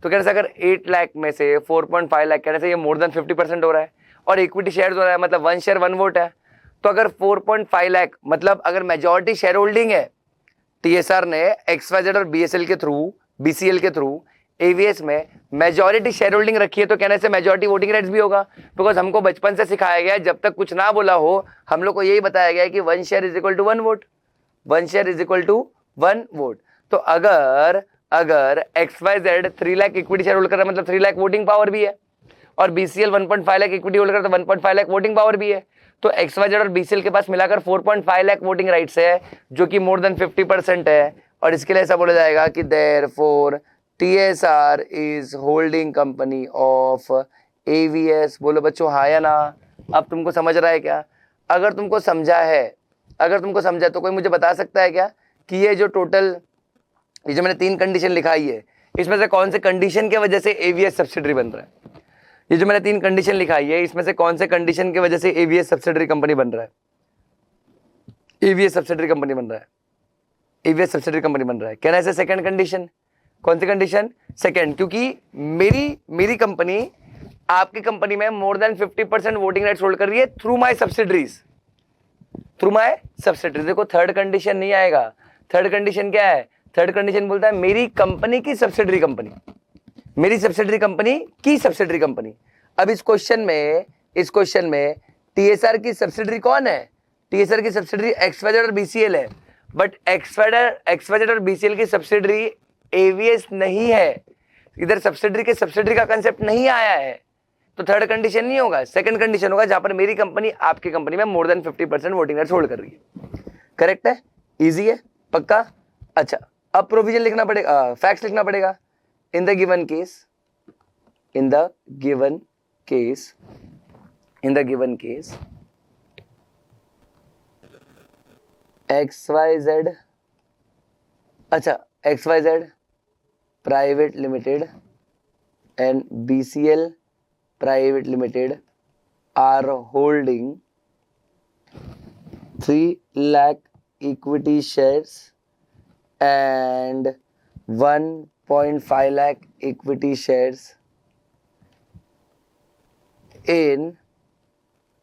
तो कहने से अगर 8 लाख में से 4.5 लाख, कहने से ये मोर देन 50% हो रहा है, और इक्विटी शेयर हो रहा है, मतलब 1 शेयर 1 वोट है। तो अगर 4.5 लाख, मतलब अगर मेजॉरिटी शेयर होल्डिंग है TSR ने XYZ और BCL के थ्रू एवीएस में मेजॉरिटी शेयर होल्डिंग रखी है, तो कहने से मेजॉरिटी वोटिंग राइट्स भी होगा। बिकॉज हमको बचपन से सिखाया गया है, जब तक कुछ ना बोला हो हम लोग को यही बताया गया है कि 1 share is equal to 1 vote, 1 share is equal to 1 vote. तो अगर XYZ 3 lakh equity share hold कर रहा है, मतलब 3 लाख वोटिंग पावर भी है, और BCL 1.5 लाख इक्विटी होल्ड कर रहा है, तो 1.5 लाख वोटिंग पावर भी है। तो XYZ और BCL के पास मिलाकर 4.5 लाख वोटिंग राइट्स है, जो कि मोर देन 50% है। और इसके लिए ऐसा बोला जाएगा कि therefore TSR is holding company of AVS। बोलो बच्चों हाँ या ना। अब तुमको समझ रहा है क्या? अगर तुमको समझा है, तो कोई मुझे बता सकता है क्या कि ये जो टोटल, ये जो मैंने 3 कंडीशन लिखाई है, इसमें से कौन से कंडीशन की वजह से AVS सब्सिडरी बन रहा है? ये जो मैंने 3 कंडीशन लिखाई है, इसमें से कौन से कंडीशन की वजह से AVS सब्सिडरी कंपनी बन रहा है? AVS सब्सिडरी कंपनी बन रहा है, AVS सब्सिडरी कंपनी बन रहा है। कहना है सेकंड कंडीशन। कौन सी कंडीशन? सेकंड, क्योंकि मेरी कंपनी आपकी कंपनी में more than 50% voting rights hold कर रही है थ्रू माय सब्सिडरीज, देखो थर्ड कंडीशन नहीं आएगा। थर्ड कंडीशन क्या है? थर्ड कंडीशन बोलता है मेरी कंपनी की सब्सिडरी कंपनी, मेरी सब्सिडरी कंपनी की सब्सिडरी कंपनी। अब इस क्वेश्चन में TSR की सब्सिडरी कौन है? TSR की सब्सिडरी XYZ और BCL है, बट XYZ और BCL की सब्सिडरी AVS नहीं है। इधर सब्सिडरी का कंसेप्ट नहीं आया है, तो थर्ड कंडीशन नहीं होगा, सेकंड कंडीशन होगा, जहां पर मेरी कंपनी आपकी कंपनी में more than 50% voting rights hold कर रही है। करेक्ट है? इजी है? पक्का? अच्छा, अब प्रोविजन लिखना पड़ेगा, फैक्ट्स लिखना पड़ेगा। इन द गिवन केस XYZ, अच्छा XYZ private limited and BCL Private Limited are holding 3 lakh equity shares and 1.5 lakh equity shares in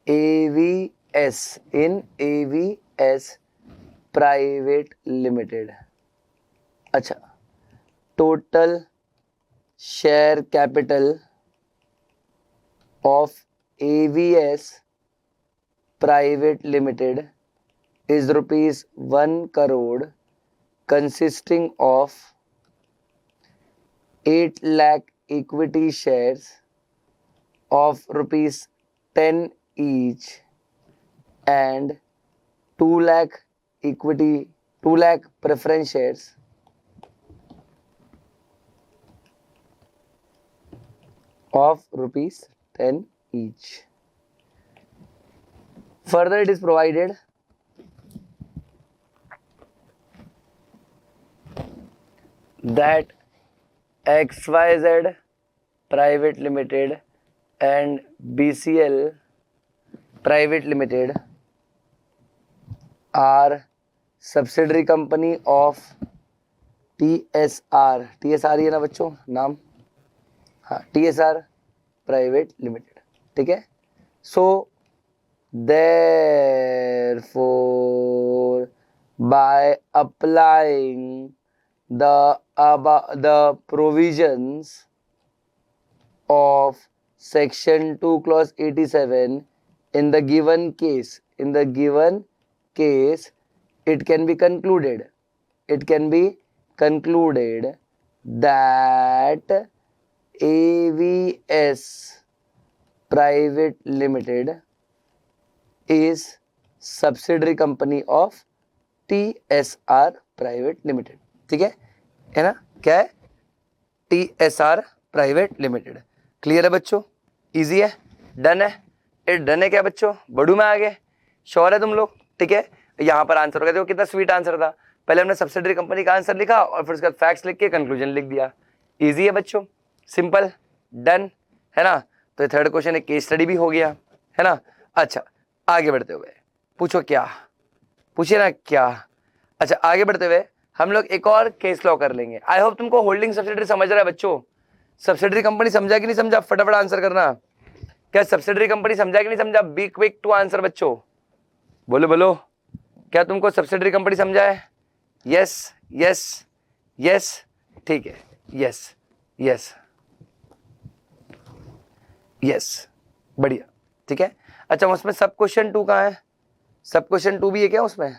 AVS Private Limited। अच्छा, total share capital of AVS Private Limited is rupees 1 crore, consisting of 8 lakh equity shares of rupees 10 each and 2 lakh preference shares of rupees 10 each. Further, it is provided that XYZ Private Limited and BCL Private Limited are subsidiary company of TSR। TSR ये ना बच्चों नाम, हाँ TSR private limited, ठीक है। सो therefore by applying the provisions of section 2 clause 87 in the given case, it can be concluded that AVS Private Limited is subsidiary company of TSR Private Limited। ठीक है ना? क्या है? TSR Private Limited। क्लियर है बच्चों? Easy है? Done है? Done है क्या बच्चों? बढ़ू में आ गए? श्योर है तुम लोग? ठीक है, यहाँ पर आंसर हो गया। देखो कितना स्वीट आंसर था। पहले हमने सब्सिडियरी कंपनी का आंसर लिखा और फिर उसके बाद फैक्ट्स लिख के कंक्लूजन लिख दिया। इजी है बच्चों, सिंपल, डन है ना। तो थर्ड क्वेश्चन एक केस स्टडी भी हो गया, है ना। अच्छा, आगे बढ़ते हुए पूछो, क्या पूछिए ना, क्या। अच्छा, आगे बढ़ते हुए हम लोग एक और केस लॉ कर लेंगे। आई होप तुमको होल्डिंग सब्सिडियरी समझ रहा है बच्चों। सब्सिडियरी कंपनी समझा कि नहीं समझा? फटाफट आंसर करना। क्या सब्सिडियरी कंपनी समझा कि नहीं समझा? बी क्विक टू आंसर बच्चों, बोलो बोलो, क्या तुमको सब्सिडियरी कंपनी समझा है? यस यस यस, ठीक है, यस यस यस, बढ़िया, ठीक है। अच्छा, उसमें सब क्वेश्चन 2 कहाँ है? सब क्वेश्चन 2 भी है क्या उसमें?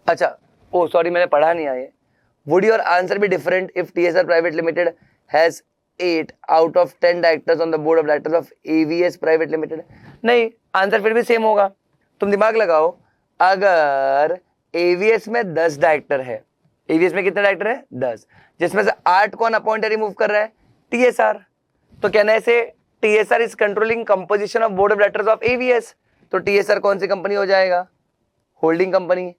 अच्छा, ओ सॉरी, मैंने पढ़ा नहीं है। Would your answer be different if TSR private limited has 8 out of 10 directors on the board of directors of AVS private limited? नहीं, आंसर फिर भी सेम होगा। तुम दिमाग लगाओ, अगर AVS में 10 डायरेक्टर है एवीएस में कितने डायरेक्टर है? 10, जिसमें से 8 कौन अपॉइंट रिमूव कर रहा है? टीएसआर। तो कहने से TSR is controlling composition of board of directors of ABS. तो टीएसआर कौन सी कंपनी हो जाएगा? Holding company.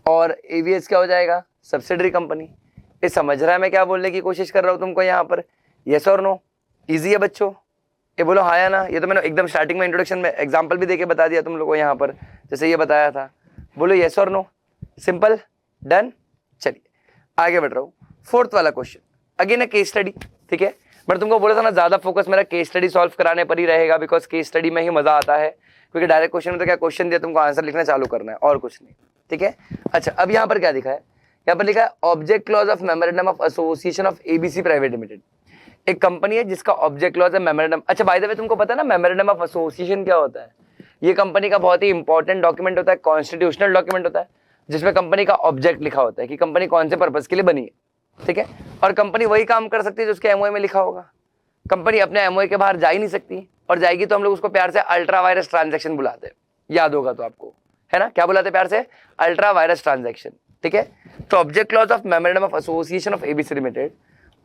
और एवीएस क्या हो जाएगा? Subsidiary company. ये समझ रहा है मैं क्या बोलने की कोशिश कर रहा हूं तुमको यहाँ पर? यस और नो? इजी है बच्चों? ये बोलो हाँ या ना। ये तो मैंने एकदम स्टार्टिंग में इंट्रोडक्शन में एग्जांपल भी देके बता दिया तुम लोगों को यहाँ पर, जैसे ये बताया था। बोलो यस और नो? Simple, done. चलिए आगे बढ़ रहा हूँ। फोर्थ वाला क्वेश्चन, अगेन है केस स्टडी। ठीक है, बट तुमको बोला था ना ज्यादा फोकस मेरा केस स्टडी सॉल्व कराने पर ही रहेगा, बिकॉज केस स्टडी में ही मजा आता है, क्योंकि डायरेक्ट क्वेश्चन में तो क्या क्वेश्चन दिया तुमको आंसर लिखना चालू करना है और कुछ नहीं। ठीक है, अच्छा अब यहाँ पर क्या लिखा है? यहाँ पर लिखा है object clause of memorandum of association of ABC private limited. एक कंपनी है जिसका ऑब्जेक्ट क्लॉज है मेमोरेंडम। अच्छा बाय द वे तुमको पता है ना मेमोरेंडम ऑफ एसोसिएशन क्या होता है? ये कंपनी का बहुत ही इंपॉर्टेंट डॉक्यूमेंट होता है, कॉन्स्टिट्यूशनल डॉक्यूमेंट होता है, जिसमें कंपनी का ऑब्जेक्ट लिखा होता है कि कंपनी कौन से पर्पज के लिए बनी है। ठीक है, और कंपनी वही काम कर सकती है जो उसके एमओए में लिखा होगा। कंपनी अपने एमओए के बाहर जा ही नहीं सकती, और जाएगी तो हम लोग उसको प्यार से अल्ट्रा वायरस ट्रांजैक्शन बुलाते हैं। याद होगा तो आपको, है ना? क्या बुलाते हैं प्यार से? Ultra vires transaction. ठीक है, तो object clause of memorandum of association of ABC limited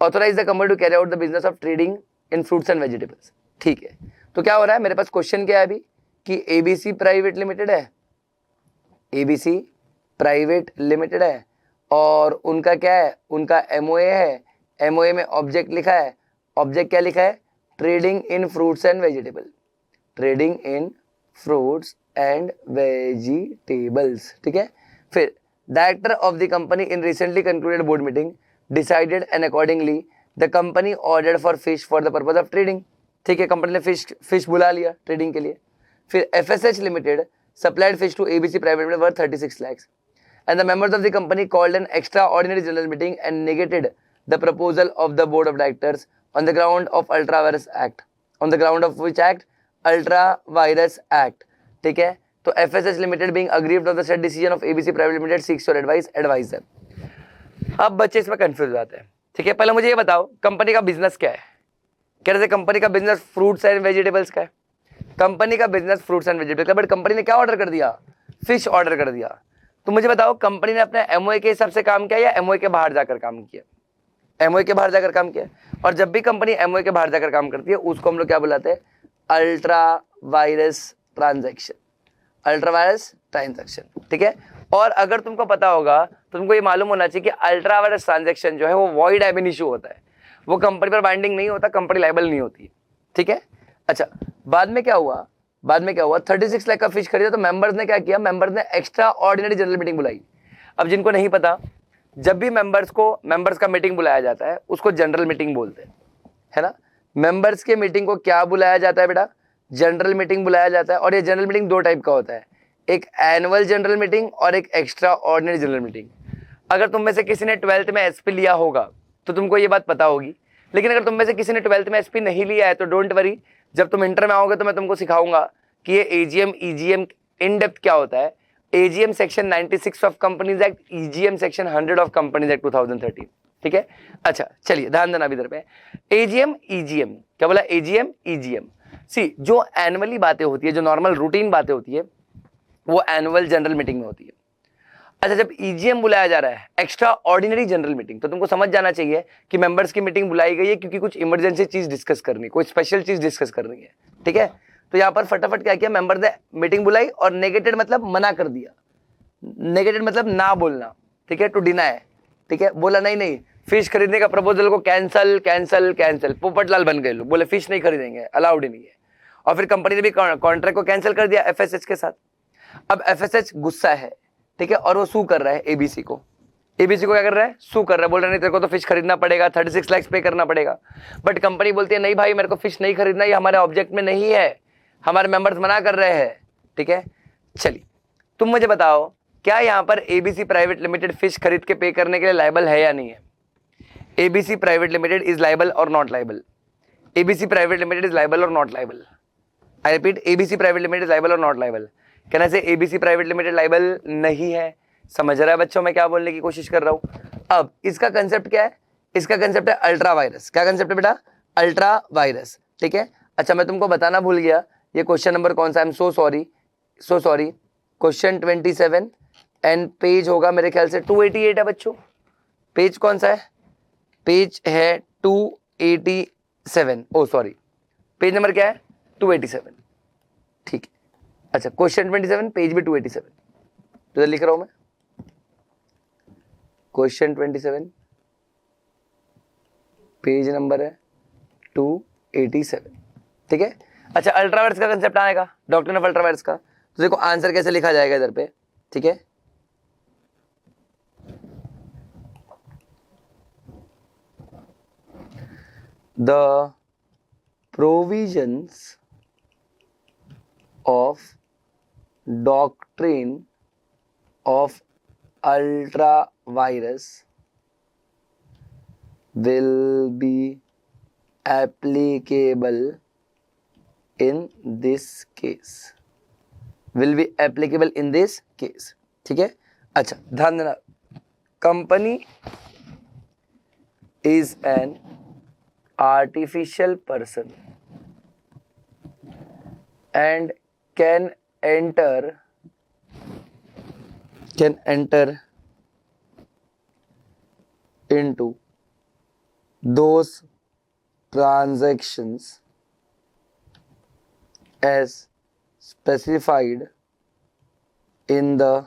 authorise the company to carry out the business of trading in fruits and vegetables. ठीक है, तो क्या हो रहा है मेरे पास क्वेश्चन क्या है अभी कि एबीसी प्राइवेट लिमिटेड है, एबीसी प्राइवेट लिमिटेड है, और उनका क्या है? उनका एमओए है, एमओए में ऑब्जेक्ट लिखा है। ऑब्जेक्ट क्या लिखा है? Trading in fruits and vegetable, trading in fruits and vegetables. ठीक है, फिर director of the company in recently concluded board meeting decided and accordingly the company ordered for fish for the purpose of trading. ठीक है, company ने fish बुला लिया trading के लिए। फिर FSH limited supplied fish to ABC private limited worth 36 lakhs and the members of the company called an extraordinary general meeting and negated the proposal of the board of directors on the ground of ultra virus act, on the ground of which act? ultra virus act। ठीक है, तो FSH limited being aggrieved of the said decision of ABC private limited seeks your advice है। अब बच्चे इसमें confuse हो जाते हैं। ठीक है, पहले मुझे ये बताओ कंपनी का बिजनेस क्या है? कह रहे थे कंपनी का बिजनेस फ्रूट्स एंड वेजिटेबल्स का है। कंपनी का बिजनेस फ्रूट्स एंड वेजिटेबल्स का, बट कंपनी ने क्या ऑर्डर कर दिया? फिश ऑर्डर कर दिया। तो मुझे बताओ कंपनी ने अपने एमओए के हिसाब से काम किया या एमओए के बाहर जाकर काम किया? एमओए के बाहर जाकर काम किया। और जब भी कंपनी एमओए के बाहर जाकर काम करती है उसको हम लोग क्या बुलाते हैं? Ultra vires transaction, ultra vires transaction. ठीक है, और अगर तुमको पता होगा तो तुमको ये मालूम होना चाहिए कि अल्ट्रा वायरस ट्रांजैक्शन जो है वो वॉइड एब इश्यू होता है, वो कंपनी पर बाइंडिंग नहीं होता, कंपनी लायबल नहीं होती है। ठीक है, अच्छा बाद में क्या हुआ? 36 लाख का फिश खरीदा, तो मेंबर्स ने क्या किया? मेंबर्स ने एक्स्ट्रा ऑर्डिनरी जनरल मीटिंग बुलाई। अब जिनको नहीं पता, जब भी मेंबर्स का मीटिंग बुलाया जाता है उसको जनरल मीटिंग बोलते हैं, है ना? मेंबर्स के मीटिंग को क्या बुलाया जाता है बेटा? जनरल मीटिंग बुलाया जाता है। और ये जनरल मीटिंग 2 टाइप का होता है, एक एनुअल जनरल मीटिंग और एक एक्स्ट्रा ऑर्डिनरी जनरल मीटिंग। अगर तुम में से किसी ने 12th में एसपी लिया होगा तो तुमको ये बात पता होगी, लेकिन अगर तुम में से किसी ने 12th में एसपी नहीं लिया है तो डोंट वरी, जब तुम इंटर में आओगे तो मैं तुमको सिखाऊंगा कि ये एजीएम ईजीएम इन डेप्थ क्या होता है। AGM section 96 of companies act, EGM section 100 of companies act 2013। ठीक है, अच्छा चलिए ध्यान देना इधर पे। एजीएम ईजीएम क्या बोला? AGM EGM. सी जो एनुअली बातें होती है, जो नॉर्मल रूटीन बातें होती है, वो एनुअल जनरल मीटिंग में होती है। अच्छा जब ईजीएम बुलाया जा रहा है, एक्स्ट्रा ऑर्डिनरी जनरल मीटिंग, तो तुमको समझ जाना चाहिए कि मेंबर्स की मीटिंग बुलाई गई है क्योंकि कुछ इमरजेंसी चीज डिस्कस करनी है, कोई स्पेशल चीज डिस्कस करनी है। ठीक है, तो यहाँ पर फटाफट क्या किया? मेंबर ने मीटिंग बुलाई और नेगेटेड मतलब मना कर दिया, नेगेटेड मतलब ना बोलना। ठीक है, टू डिनाई। ठीक है, बोला नहीं फिश खरीदने का प्रपोजल को कैंसल कैंसल कैंसल, पोपटलाल बन गए लोग, बोले फिश नहीं खरीदेंगे, अलाउड ही नहीं है। और फिर कंपनी ने भी कॉन्ट्रैक्ट को कैंसिल कर दिया एफएसएच के साथ। अब एफएसएच गुस्सा है, ठीक है, और वो सू कर रहा है एबीसी को। एबीसी को क्या कर रहा है? सू कर रहा है, बोल रहा है नहीं तेरे को तो फिश खरीदना पड़ेगा, 36 लाख पे करना पड़ेगा। बट कंपनी बोलती है नहीं भाई मेरे को फिश नहीं खरीदना, ये हमारे ऑब्जेक्ट में नहीं है, हमारे मेंबर्स मना कर रहे हैं। ठीक है, चलिए तुम मुझे बताओ क्या यहाँ पर एबीसी प्राइवेट लिमिटेड फिश खरीद के पे करने के लिए लायबल है या नहीं है? ABC private Limited is liable और not liable? ABC private Limited is liable और not liable? I repeat, ABC private Limited is liable और नॉट लायबल? कहना से एबीसी प्राइवेट लिमिटेड लायबल नहीं है। समझ रहा है बच्चों मैं क्या बोलने की कोशिश कर रहा हूं? अब इसका कंसेप्ट क्या है? इसका कंसेप्ट है अल्ट्रा वायरस। क्या कंसेप्ट है बेटा? Ultra vires. ठीक है, अच्छा मैं तुमको बताना भूल गया, ये क्वेश्चन नंबर कौन सा? I am so sorry question 27 and page होगा मेरे ख्याल से 288 है बच्चों। पेज कौन सा है? पेज है 287। ओ सॉरी, पेज नंबर क्या है? 287। ठीक है। अच्छा, क्वेश्चन 27, पेज भी 287, तो लिख रहा हूं मैं क्वेश्चन 27, पेज नंबर है 287। ठीक है। अच्छा, अल्ट्रावायरस का कंसेप्ट आएगा, डॉक्ट्रिन ऑफ अल्ट्रावायरस का। तो देखो आंसर कैसे लिखा जाएगा इधर पे। ठीक है, the provisions of doctrine of ultravirus will be applicable in this case, will be applicable in this case। ठीक है। अच्छा, ध्यान देना, company is an artificial person and can enter into those transactions as specified in the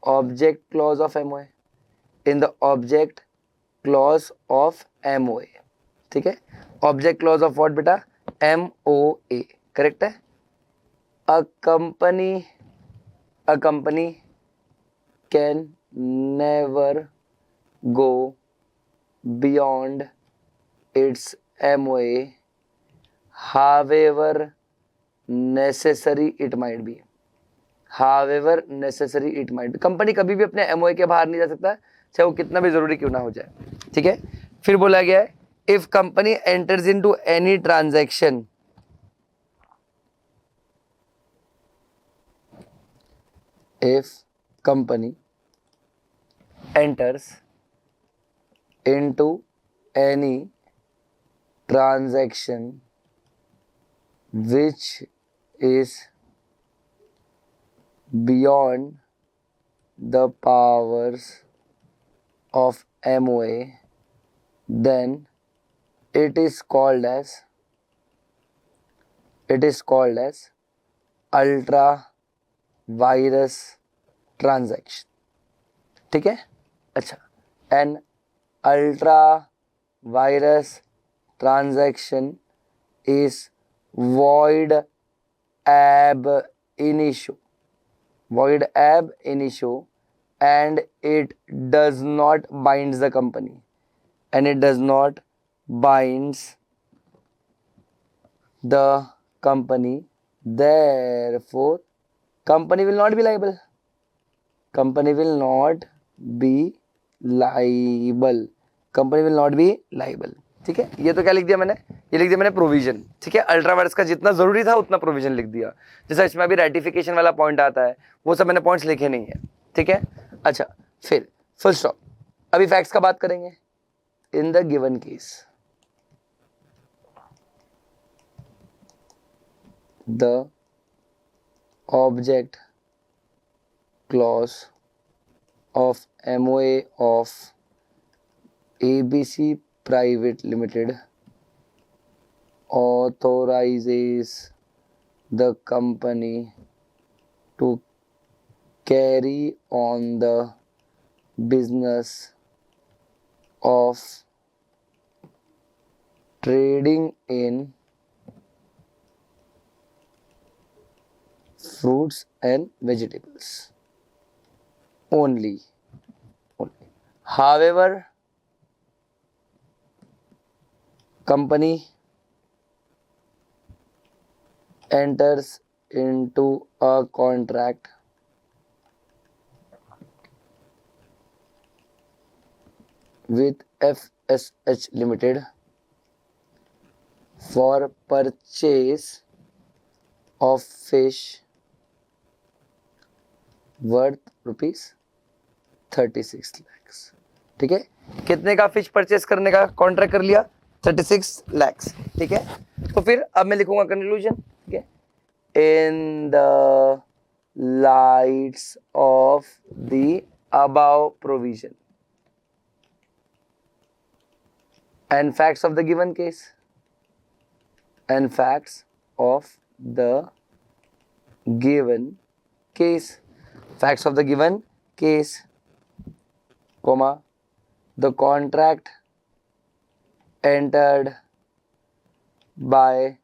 object clause of MOA, in the object clause of MOA। ठीक है, object clause of what बेटा? MOA, correct है। A company can never go beyond its MOA, however necessary it might be, however necessary it might be। Company कभी भी अपने MOA के बाहर नहीं जा सकता, चाहे वो कितना भी जरूरी क्यों ना हो जाए। ठीक है। फिर बोला गया है, if company enters into any transaction, if company enters into any transaction which is beyond the powers of MOA, then it is called as ultra virus transaction. ठीक है। अच्छा, an ultra vires transaction is void ab initio, and it does not binds the company, and it does not binds the company, therefore company will not be liable, company will not be liable। ठीक है, ये तो क्या लिख दिया मैंने? ये लिख दिया मैंने प्रोविजन। ठीक है, अल्ट्रावायरस का जितना जरूरी था उतना प्रोविजन लिख दिया। जैसा इसमें अभी रेटिफिकेशन वाला पॉइंट आता है, वो सब मैंने पॉइंट्स लिखे नहीं है। ठीक है। अच्छा, फिर फुल स्टॉप। अभी फैक्ट्स का बात करेंगे। इन the given case, the object clause of MOA of ABC Private Limited authorizes the company to carry on the business of trading in fruits and vegetables only. However, company enters into a contract with FSH Limited for purchase of fish worth ₹36 lakhs। ठीक है, कितने का fish purchase करने का contract कर लिया? 36 lakhs। ठीक है, तो फिर अब मैं लिखूंगा कंक्लूजन। ठीक है, in the lights of the above provision and facts of the given case and facts of the given case, facts of the given case, comma, the contract entered by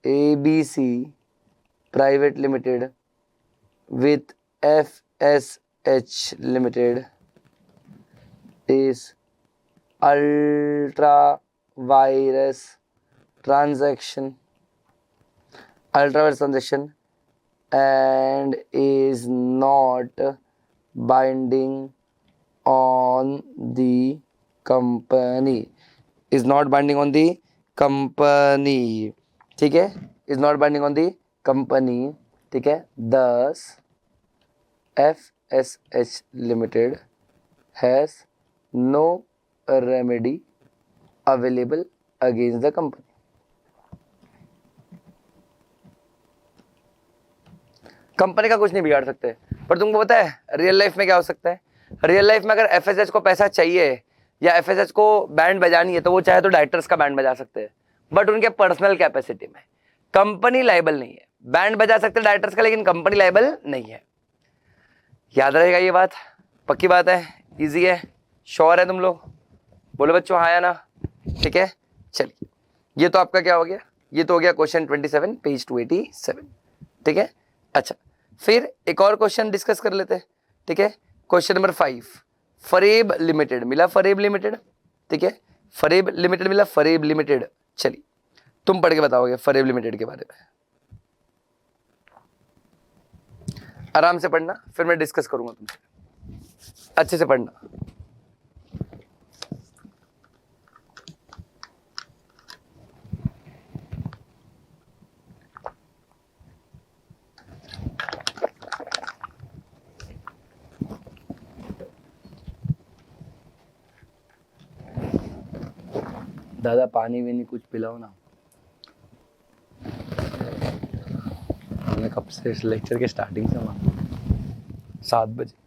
ABC Private Limited with FSH Limited is ultra virus transaction and is not binding on the company, is not binding on the company, ठीक है, is not binding on the company, ठीक है, thus FSH Limited has no remedy available against the company. Company का कुछ नहीं बिगाड़ सकते, पर तुमको पता है रियल लाइफ में क्या हो सकता है? रियल लाइफ में अगर एफएसएच को पैसा चाहिए या एफएसएच को बैंड बजानी है तो वो चाहे तो डायरेक्टर्स का बैंड बजा सकते हैं, बट उनके पर्सनल कैपेसिटी में। कंपनी लायबल नहीं है, बैंड बजा सकते हैं डायरेक्टर्स का, लेकिन कंपनी लायबल नहीं है। याद रहेगा ये बात, पक्की बात है, इजी है, श्योर है तुम लोग? बोलो बच्चों हाँ या ना? ठीक है, चलिए ये तो आपका क्या हो गया, ये तो हो गया क्वेश्चन 27 पेज 287, ठीक है। अच्छा, फिर एक और क्वेश्चन डिस्कस कर लेते हैं, ठीक है। क्वेश्चन नंबर 5, फरेब लिमिटेड मिला, फरेब लिमिटेड, ठीक है, फरेब लिमिटेड मिला, फरेब लिमिटेड। चलिए तुम पढ़ के बताओगे फरेब लिमिटेड के बारे में, आराम से पढ़ना, फिर मैं डिस्कस करूंगा तुमसे, अच्छे से पढ़ना। दादा पानी भी नहीं कुछ पिलाओ ना, मैं कब से इस लेक्चर के स्टार्टिंग से वहाँ 7 बजे।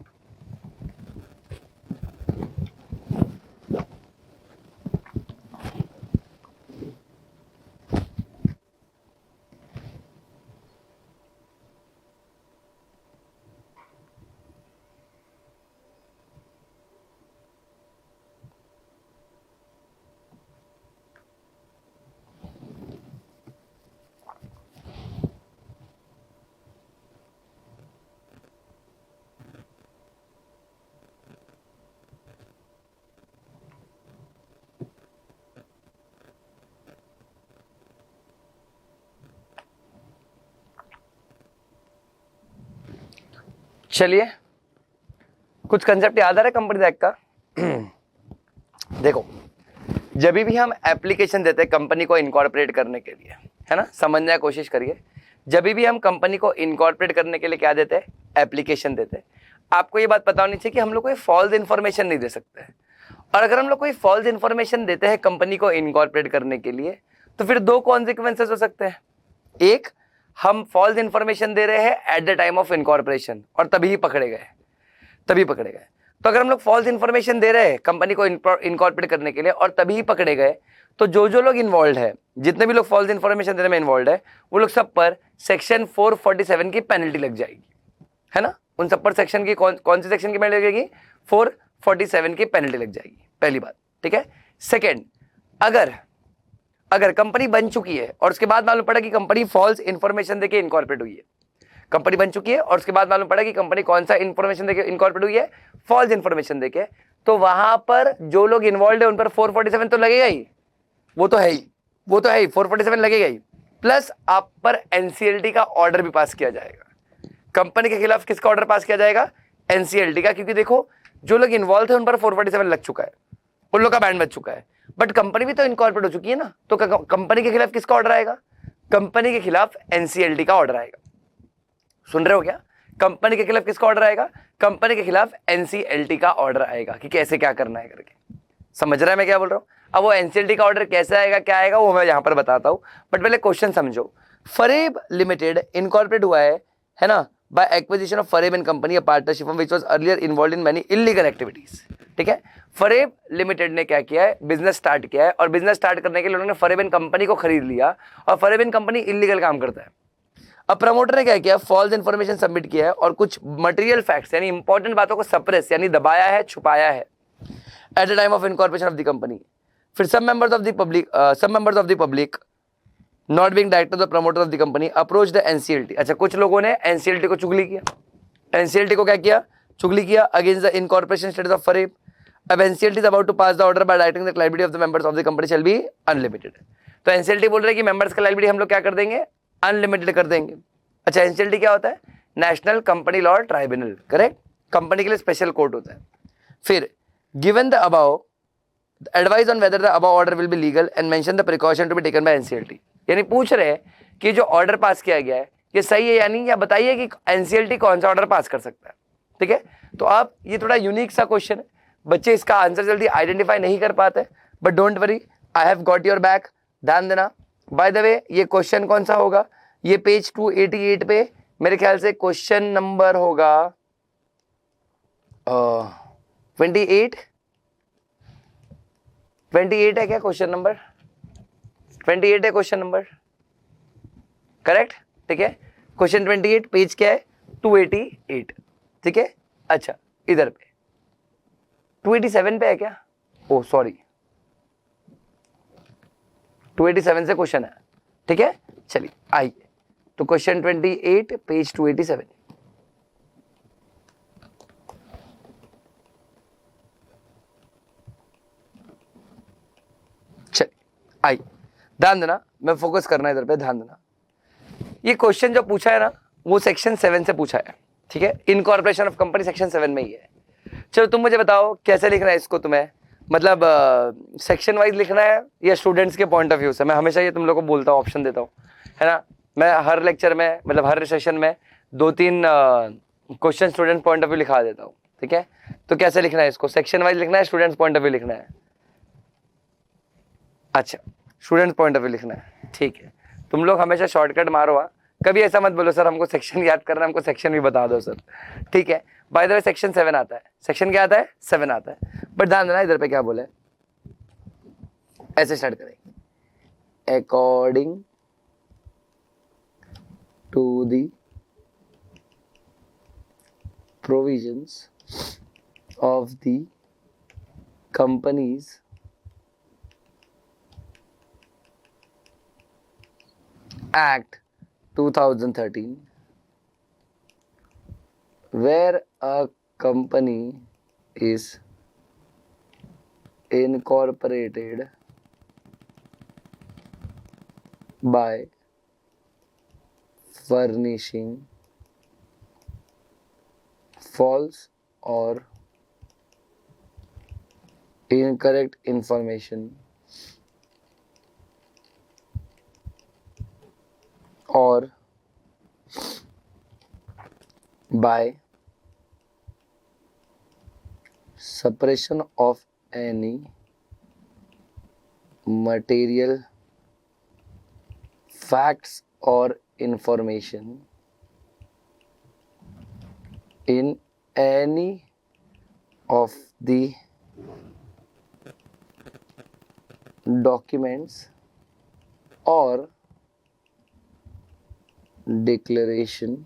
चलिए कुछ कंसेप्ट याद आ रहा है कंपनी एक्ट का? देखो, जब भी हम एप्लीकेशन देते हैं कंपनी को इनकॉर्पोरेट करने के लिए, है ना, समझने की कोशिश करिए, जब भी हम कंपनी को इनकॉर्पोरेट करने के लिए क्या देते हैं? एप्लीकेशन देते हैं। आपको ये बात पता होनी चाहिए कि हम लोग कोई फॉल्स इन्फॉर्मेशन नहीं दे सकते हैं, और अगर हम लोग कोई फॉल्स इन्फॉर्मेशन देते हैं कंपनी को इनकॉर्पोरेट करने के लिए तो फिर 2 कॉन्सिक्वेंसेस हो सकते हैं। एक, हम फॉल्स इन्फॉर्मेशन दे रहे हैं at the time of incorporation और तभी पकड़े गए, तभी पकड़े गए। तो अगर हम लोग फॉल्स इन्फॉर्मेशन दे रहे हैं कंपनी को इनकॉर्पोरेट करने के लिए और तभी पकड़े गए, तो जो लोग इन्वॉल्व है, जितने भी लोग फॉल्स इन्फॉर्मेशन देने में इन्वॉल्व है, वो लोग सब पर सेक्शन 447 की पेनल्टी लग जाएगी, है ना। उन सब पर सेक्शन की कौन सी सेक्शन की पेनल्टी लगेगी? 447 की पेनल्टी लग जाएगी, पहली बात, ठीक है। सेकेंड, अगर कंपनी बन चुकी है और उसके बाद मालूम पड़ा कि कंपनी फॉल्स इन्फॉर्मेशन देके इनकॉर्पोरेट हुई है, कंपनी बन चुकी है और उसके बाद मालूम पड़ा कि कंपनी कौन सा इन्फॉर्मेशन देके इनकॉर्पोरेट हुई है? फॉल्स इन्फॉर्मेशन देके, तो वहां पर जो लोग इन्वॉल्व है उन पर 447 तो लगेगा ही, वो तो है ही, 447 लगेगा ही, प्लस आप पर एनसीएलटी का ऑर्डर भी पास किया जाएगा। कंपनी के खिलाफ किसका ऑर्डर पास किया जाएगा? एनसीएलटी का, क्योंकि देखो जो लोग इन्वॉल्व थे उन पर 447 लग चुका है, उन लोग का बैंड बच चुका है, बट कंपनी भी तो इनकॉर्पोरेट हो चुकी है ना, तो कंपनी के खिलाफ किसका ऑर्डर आएगा? कंपनी के खिलाफ एनसीएलटी का ऑर्डर आएगा। सुन रहे हो क्या? कंपनी के खिलाफ किसका ऑर्डर आएगा? कंपनी के खिलाफ एनसीएलटी का ऑर्डर आएगा कि कैसे क्या करना है करके। समझ रहा है मैं क्या बोल रहा हूं? अब वो एनसीएलटी का ऑर्डर कैसे आएगा, क्या आएगा, वो मैं यहां पर बताता हूं, बट पहले क्वेश्चन समझो। फरेब लिमिटेड इनकॉर्पोरेट हुआ है ना, by acquisition of Fareeb and Company, a partnership firm which was earlier involved in many illegal activities. ठीक है, फरेब लिमिटेड ने क्या किया है, बिजनेस स्टार्ट किया है, और बिजनेस स्टार्ट करने के लिए उन्होंने फरेब एंड कंपनी को खरीद लिया, और फरेब एंड कंपनी इलीगल काम करता है। अब प्रमोटर ने क्या किया, फॉल्स इन्फॉर्मेशन सबमिट किया है और कुछ मटेरियल फैक्ट्स यानी इंपॉर्टेंट बातों को सप्रेस यानी दबाया है, छुपाया है at the time of incorporation of the company. फिर some members of the public not being director the promoter of the company approached the NCLT। अच्छा, कुछ लोगों ने NCLT को चुगली किया, NCLT को क्या किया, चुगली किया against the incorporation status of Fareeb। अब NCLT is about to pass the order by directing the liability of the members of the company shall be unlimited। तो NCLT बोल रहे हैं कि members का liability हम लोग क्या कर देंगे, अनलिमिटेड कर देंगे। अच्छा, NCLT क्या होता है, national company law tribunal, correct, company के लिए स्पेशल कोर्ट होता है। फिर given the above advise on whether the above order will be legal and mention the precaution to be taken by NCLT। यानी पूछ रहे हैं कि जो ऑर्डर पास किया गया है ये सही है या नहीं, या बताइए कि NCLT कौन सा ऑर्डर पास कर सकता है। ठीक है, तो आप ये थोड़ा यूनिक सा क्वेश्चन है, बच्चे इसका आंसर जल्दी आइडेंटिफाई नहीं कर पाते, but don't worry, I have got your back, ध्यान देना। बाय द वे ये क्वेश्चन कौन सा होगा, ये पेज 288 पे मेरे ख्याल से क्वेश्चन नंबर होगा 28 है क्या, क्वेश्चन नंबर 28 है क्वेश्चन नंबर, करेक्ट। ठीक है, क्वेश्चन 28 पेज क्या है, 288। ठीक है, अच्छा इधर पे 287 पे है क्या, ओ सॉरी 287 से क्वेश्चन है। ठीक है, चलिए आइए, तो क्वेश्चन 28 पेज 287। आई ध्यान देना, मैं फोकस करना इधर पे, ध्यान देना। ये क्वेश्चन जो पूछा है ना वो सेक्शन 7 से पूछा है। ठीक है, इनकॉर्पोरेशन ऑफ कंपनी सेक्शन 7 में ही है। चलो तुम मुझे बताओ कैसे लिखना है इसको, तुम्हें मतलब सेक्शन वाइज लिखना है या स्टूडेंट्स के पॉइंट ऑफ व्यू से। मैं हमेशा ये तुम लोग को बोलता हूँ, ऑप्शन देता हूँ, है ना। मैं हर लेक्चर में मतलब हर सेशन में 2-3 question student point of view लिखा देता हूँ। ठीक है, तो कैसे लिखना है इसको, सेक्शन वाइज लिखना है, स्टूडेंट्स पॉइंट ऑफ व्यू लिखना है। अच्छा, स्टूडेंट पॉइंट ऑफ व्यू लिखना है, ठीक है। तुम लोग हमेशा शॉर्टकट मारो, कभी ऐसा मत बोलो सर हमको सेक्शन याद करना, हमको सेक्शन भी बता दो सर। ठीक है, बाय द वे सेक्शन 7 आता है, सेक्शन क्या आता है, 7 आता है। बट ध्यान देना इधर पे क्या बोले, ऐसे स्टार्ट करेंगे, according to the provisions of the companies Act 2013, where a company is incorporated by furnishing false or incorrect information or by suppression of any material facts or information in any of the documents or declaration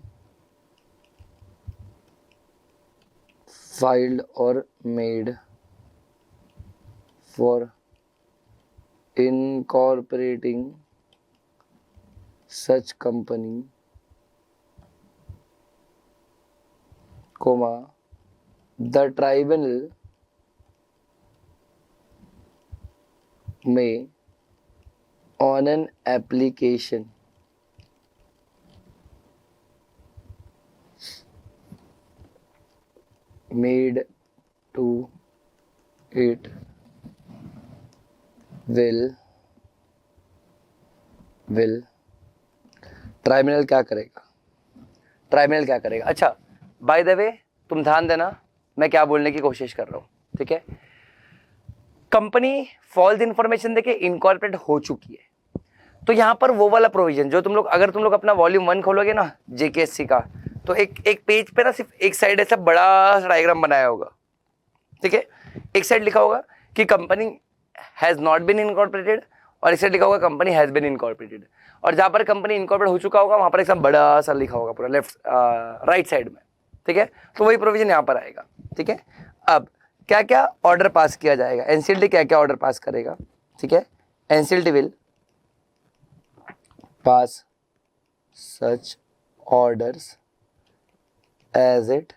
filed or made for incorporating such company, comma, the tribunal may on an application made to it will tribunal क्या करेगा, tribunal क्या करेगा। अच्छा by the वे तुम ध्यान देना मैं क्या बोलने की कोशिश कर रहा हूँ। ठीक है, कंपनी फॉल्स इंफॉर्मेशन देके इनकॉर्पोरेट हो चुकी है, तो यहाँ पर वो वाला प्रोविजन जो तुम लोग, अगर तुम लोग अपना वॉल्यूम 1 खोलोगे ना जेकेएससी का, तो एक पेज पे ना सिर्फ एक साइड ऐसा बड़ा सा डायग्राम बनाया होगा, ठीक है, एक साइड लिखा होगा कि company has not been incorporated और एक साइड लिखा होगा कंपनी हैज बीन इनकॉर्पोरेटेड, और जहां पर कंपनी इनकॉर्पोरेट हो चुका होगा वहां पर एकदम बड़ा सा लिखा होगा पूरा लेफ्ट राइट साइड में, ठीक है। तो वही प्रोविजन यहाँ पर आएगा, ठीक है। अब क्या क्या ऑर्डर पास किया जाएगा, एनसीएलटी क्या क्या ऑर्डर पास करेगा, ठीक है। NCLT will pass such orders as it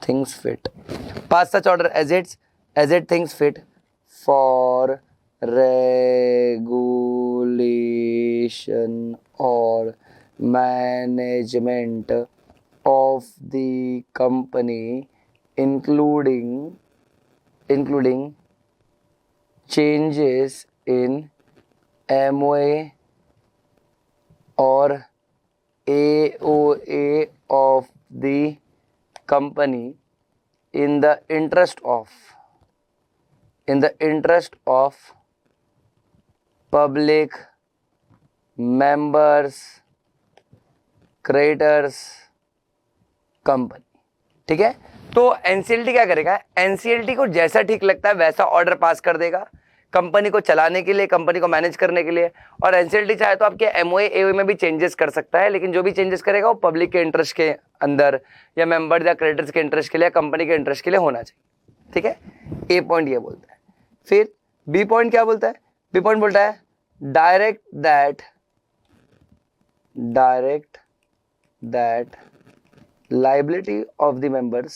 thinks fit, pass such order as it thinks fit for regulation or management of the company, including changes in MOA or AOA of the company in the interest of public, members, creditors, company, ठीक है। तो NCLT क्या करेगा, NCLT को जैसा ठीक लगता है वैसा ऑर्डर पास कर देगा कंपनी को चलाने के लिए, कंपनी को मैनेज करने के लिए। और एनसीएलटी चाहे तो आपके एमओए एओए में भी चेंजेस कर सकता है, लेकिन जो भी चेंजेस करेगा वो पब्लिक के इंटरेस्ट के अंदर या मेंबर या क्रेडिटर्स के इंटरेस्ट के लिए, कंपनी के इंटरेस्ट के लिए होना चाहिए, ठीक है। ए पॉइंट ये बोलता है। फिर बी पॉइंट क्या बोलता है, बी पॉइंट बोलता है direct that liability of the members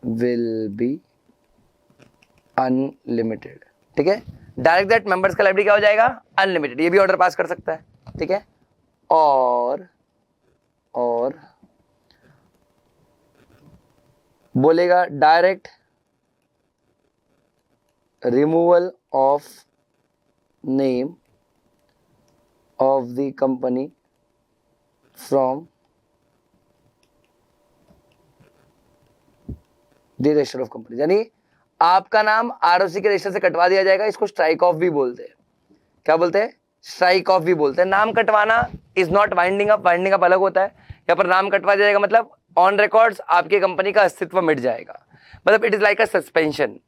will be unlimited, ठीक है। डायरेक्ट दैट मेंबर्स का लाइबिलिटी क्या हो जाएगा, अनलिमिटेड, ये भी ऑर्डर पास कर सकता है, ठीक है। और बोलेगा direct removal of name of the company from the register of company, यानी आपका नाम आरओसी के रजिस्टर से कटवा दिया जाएगा। इसको स्ट्राइक ऑफ भी बोलते हैं। क्या बोलते हैं, स्ट्राइक ऑफ भी बोलते हैं। नाम कटवाना is not winding up, winding up अलग होता है। यहाँ पर नाम कटवा दिया जाएगा मतलब ऑन रिकॉर्ड्स आपकी कंपनी का अस्तित्व मिट जाएगा, मतलब it is like a suspension.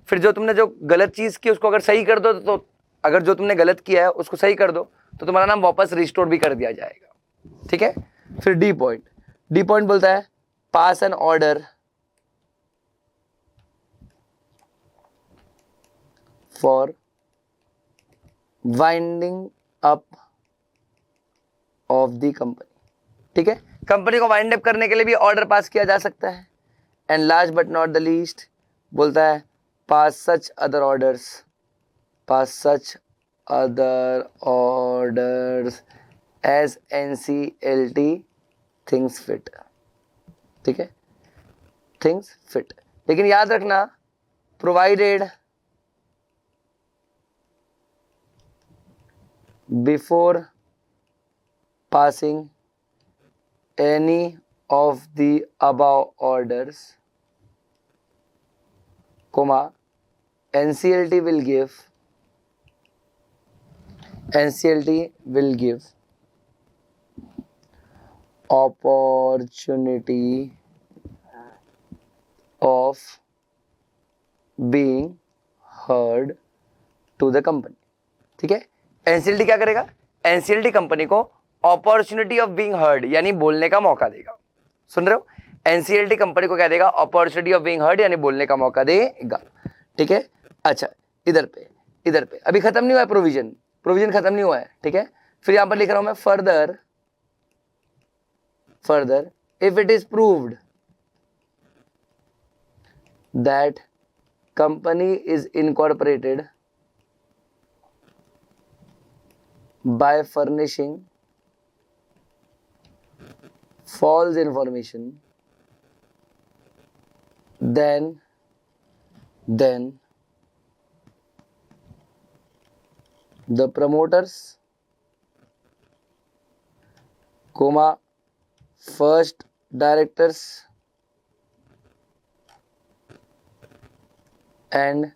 फिर जो तुमने जो गलत चीज की उसको अगर सही कर दो तो अगर जो तुमने गलत किया है उसको सही कर दो तो तुम्हारा नाम वापस रिस्टोर भी कर दिया जाएगा, ठीक है। फिर डी पॉइंट बोलता है pass an order for winding up of the company, ठीक है। कंपनी को वाइंड अप करने के लिए भी ऑर्डर पास किया जा सकता है। And last but not the least बोलता है pass such other orders as NCLT thinks fit, ठीक है, thinks fit। लेकिन याद रखना provided before passing any of the above orders, NCLT will give opportunity of being heard to the company, ठीक है। NCLT क्या करेगा, एनसीएलटी कंपनी को अपॉर्चुनिटी ऑफ बीइंग हर्ड यानी बोलने का मौका देगा। सुन रहे हो, एनसीएलटी कंपनी को क्या देगा, अपॉर्चुनिटी ऑफ बीइंग हर्ड यानी बोलने का मौका देगा, ठीक है। अच्छा इधर पे अभी खत्म नहीं हुआ है, प्रोविजन खत्म नहीं हुआ है, ठीक है। फिर यहां पर लिख रहा हूं मैं further if it is proved that company is incorporated by furnishing false information, then the promoters, first directors and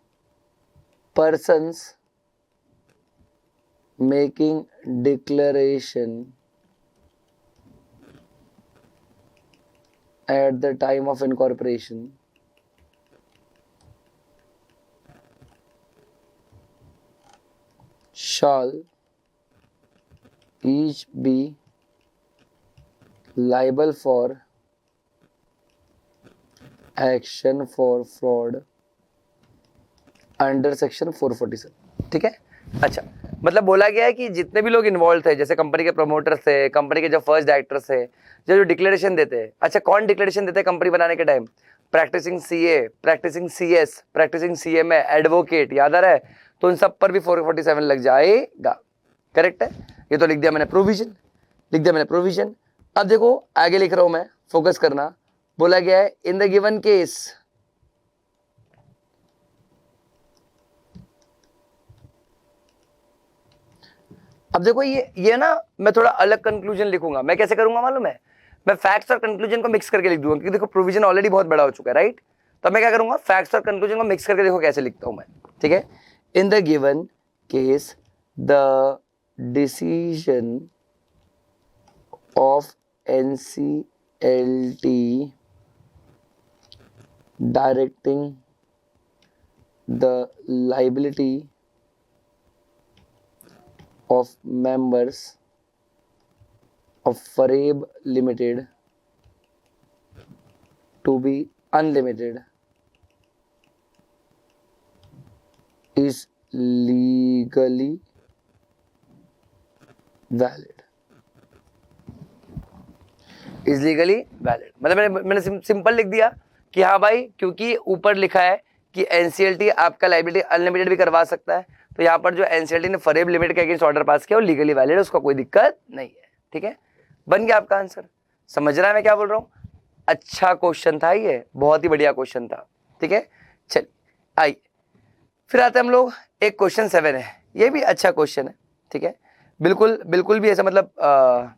persons making declaration at the time of incorporation shall each be liable for action for fraud under section 447। ठीक है, अच्छा मतलब बोला गया है कि जितने भी लोग इन्वॉल्व थे, जैसे कंपनी के प्रमोटर्स थे, कंपनी के जो फर्स्ट डायरेक्टर्स थे, जो डिक्लेरेशन देते हैं, अच्छा कौन डिक्लेरेशन देते हैं कंपनी बनाने के time? Practising CA, practising CS, practising CMA, advocate, याद आ रहा है? तो उन सब पर भी 447 लग जाएगा। करेक्ट है, ये तो लिख दिया मैंने प्रोविजन, लिख दिया मैंने प्रोविजन। अब देखो आगे लिख रहा हूं मैं, फोकस करना। बोला गया है इन द गिवन केस, अब देखो ये ना मैं थोड़ा अलग कंक्लूजन लिखूंगा। मैं कैसे करूंगा मालूम है? मैं फैक्ट्स और कंक्लूजन को मिक्स करके लिख दूंगा, क्योंकि देखो प्रोविजन ऑलरेडी बहुत बड़ा हो चुका है, राइट? तो मैं क्या करूंगा, फैक्ट्स और कंक्लूजन को मिक्स करके देखो कैसे लिखता हूं मैं। ठीक है, इन the given case the decision of NCLT directing the liability of members of Fareb Limited to be unlimited is legally valid. Is legally valid, मतलब मैंने सिंपल लिख दिया कि हाँ भाई, क्योंकि ऊपर लिखा है कि एनसीएलटी आपका लाइबिलिटी अनलिमिटेड भी करवा सकता है, तो यहाँ पर जो एनसीएलटी ने फरेब लिमिटेड के अगेंस्ट ऑर्डर पास किया वो लीगली वैलिड है, उसका कोई दिक्कत नहीं है। ठीक है, बन गया आपका आंसर। समझ रहा है मैं क्या बोल रहा हूँ? अच्छा क्वेश्चन था ये, बहुत ही बढ़िया क्वेश्चन था। ठीक है, चलिए आइए फिर आते हैं हम लोग, एक क्वेश्चन 7 है, ये भी अच्छा क्वेश्चन है। ठीक है, बिल्कुल बिल्कुल भी ऐसा मतलब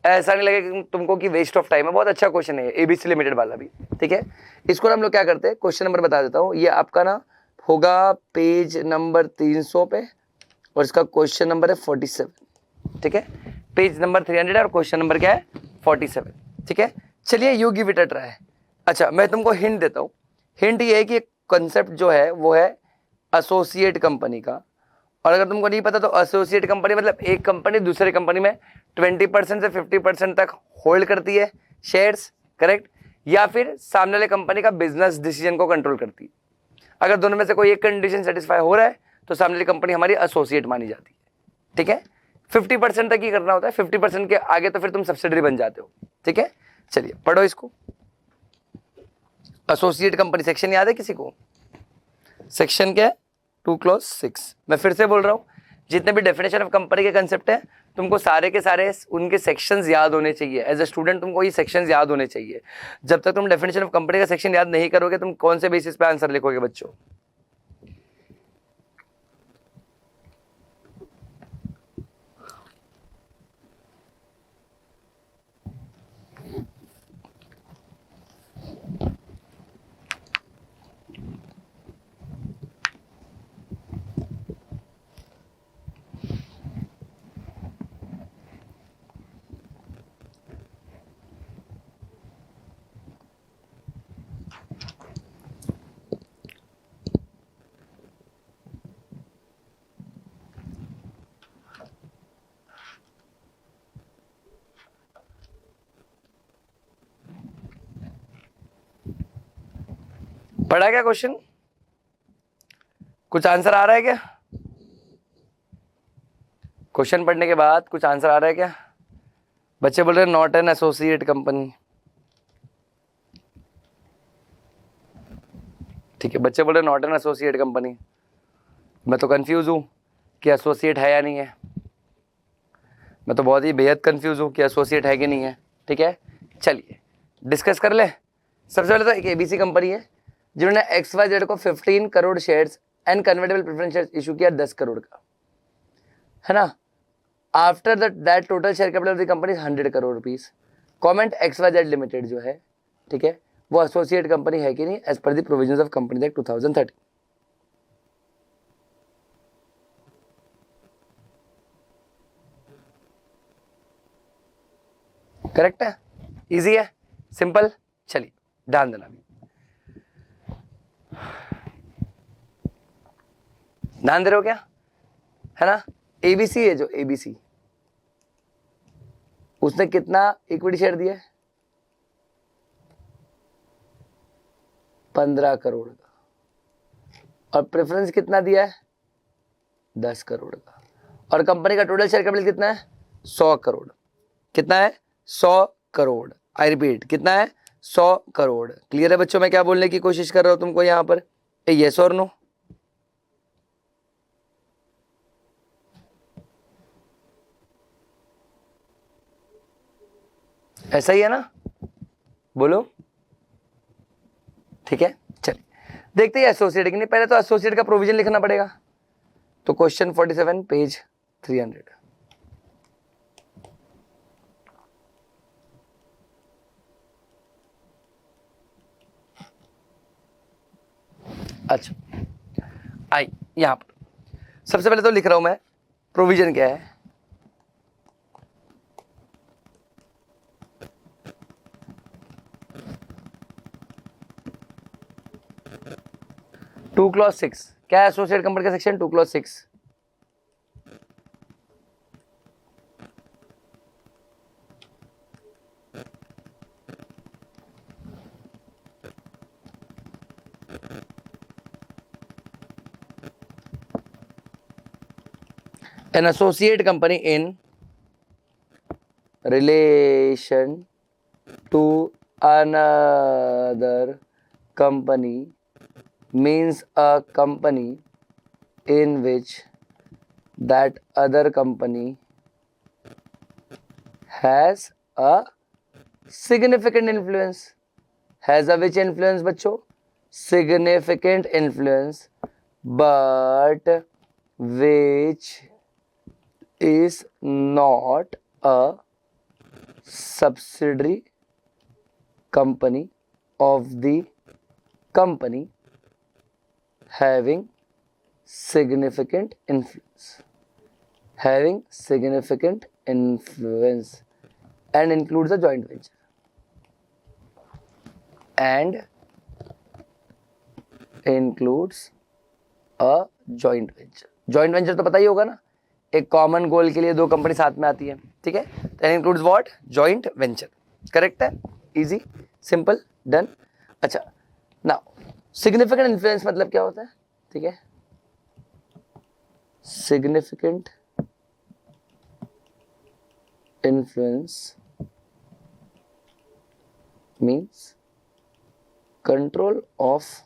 ऐसा नहीं लगेगा तुमको कि वेस्ट ऑफ टाइम है, बहुत अच्छा क्वेश्चन है एबीसी लिमिटेड वाला भी। ठीक है, इसको हम लोग क्या करते हैं, क्वेश्चन नंबर बता देता हूँ, ये आपका ना होगा पेज नंबर 300 पे, और इसका क्वेश्चन नंबर है 47। ठीक है, पेज नंबर 300 है और क्वेश्चन नंबर क्या है 47। ठीक है, चलिए you give it a try. अच्छा मैं तुमको हिंट देता हूँ, हिंट ये है कि कंसेप्ट जो है वो है एसोसिएट कंपनी का, और अगर तुमको नहीं पता तो एसोसिएट कंपनी मतलब एक कंपनी दूसरे कंपनी में 20% से 50% तक होल्ड करती है शेयर्स, करेक्ट? या फिर सामने वाले कंपनी का बिजनेस डिसीजन को कंट्रोल करती है। अगर दोनों में से कोई एक कंडीशन सेटिस्फाई हो रहा है तो सामने वाली कंपनी हमारी एसोसिएट मानी जाती है। ठीक है, 50% तक ही करना होता है, 50% के आगे तो फिर तुम सब्सिडरी बन जाते हो। ठीक है, चलिए पढ़ो इसको। एसोसिएट कंपनी सेक्शन याद है किसी को? सेक्शन क्या है? 2 क्लॉज 6। मैं फिर से बोल रहा हूँ, जितने भी डेफिनेशन ऑफ कंपनी के कंसेप्ट है तुमको सारे के सारे उनके सेक्शंस याद होने चाहिए। एज अ स्टूडेंट तुमको ये सेक्शंस याद होने चाहिए। जब तक तुम डेफिनेशन ऑफ कंपनी का सेक्शन याद नहीं करोगे, तुम कौन से बेसिस पे आंसर लिखोगे बच्चों? पढ़ा क्या क्वेश्चन? कुछ आंसर आ रहा है क्या? क्वेश्चन पढ़ने के बाद कुछ आंसर आ रहा है क्या? बच्चे बोल रहे हैं नॉट एन एसोसिएट कंपनी। ठीक है, बच्चे बोल रहे हैं नॉट एन एसोसिएट कंपनी। मैं तो कंफ्यूज हूँ कि एसोसिएट है या नहीं है। मैं तो बहुत ही बेहद कंफ्यूज हूँ कि एसोसिएट है कि नहीं है। ठीक है, चलिए डिस्कस कर ले। सबसे पहले तो एक एबीसी कंपनी है जिन्होंने XYZ को 15 crore shares and convertible preference shares issue किया 10 करोड़ का, है ना? After that total share capital of the company 100 crore rupees. Comment XYZ limited जो है, ठीक है, वो एसोसिएट कंपनी है कि नहीं as per the provisions of company act 2013। Correct है, इजी है, सिंपल। चलिए ध्यान देना, ध्यान दे रहे हो क्या, है ना। एबीसी है जो एबीसी, उसने कितना इक्विटी शेयर दिया है, 15 करोड़ का, और प्रेफरेंस कितना दिया है, 10 करोड़ का, और कंपनी का टोटल शेयर कैपिटल कितना है, 100 करोड़। कितना है, 100 करोड़। आई रिपीट, कितना है, 100 करोड़। क्लियर है बच्चों, मैं क्या बोलने की कोशिश कर रहा हूं तुमको यहां पर, यस और नो। ऐसा ही है ना, बोलो। ठीक है, चलिए देखते हैं एसोसिएट की नहीं, पहले तो एसोसिएट का प्रोविजन लिखना पड़ेगा। तो क्वेश्चन 47 पेज 300। अच्छा, आई यहां पर सबसे पहले तो लिख रहा हूं मैं, प्रोविजन क्या है। टू क्लॉज 6 क्या है, एसोसिएट कंपनी का section 2 clause 6। An associate company in relation to another company means a company in which that other company has a significant influence. Has a which influence बच्चों, significant influence, but which is not a subsidiary company of the company having significant influence, having significant influence, and includes a joint venture, and includes a joint venture. joint venture तो पता ही होगा ना, एक common goal के लिए दो company साथ में आती है, ठीक है। तो includes what, joint venture. Correct है, इजी, सिंपल, डन। अच्छा, नाउ सिग्निफिकेंट इन्फ्लुएंस मतलब क्या होता है, ठीक है। Significant influence means control of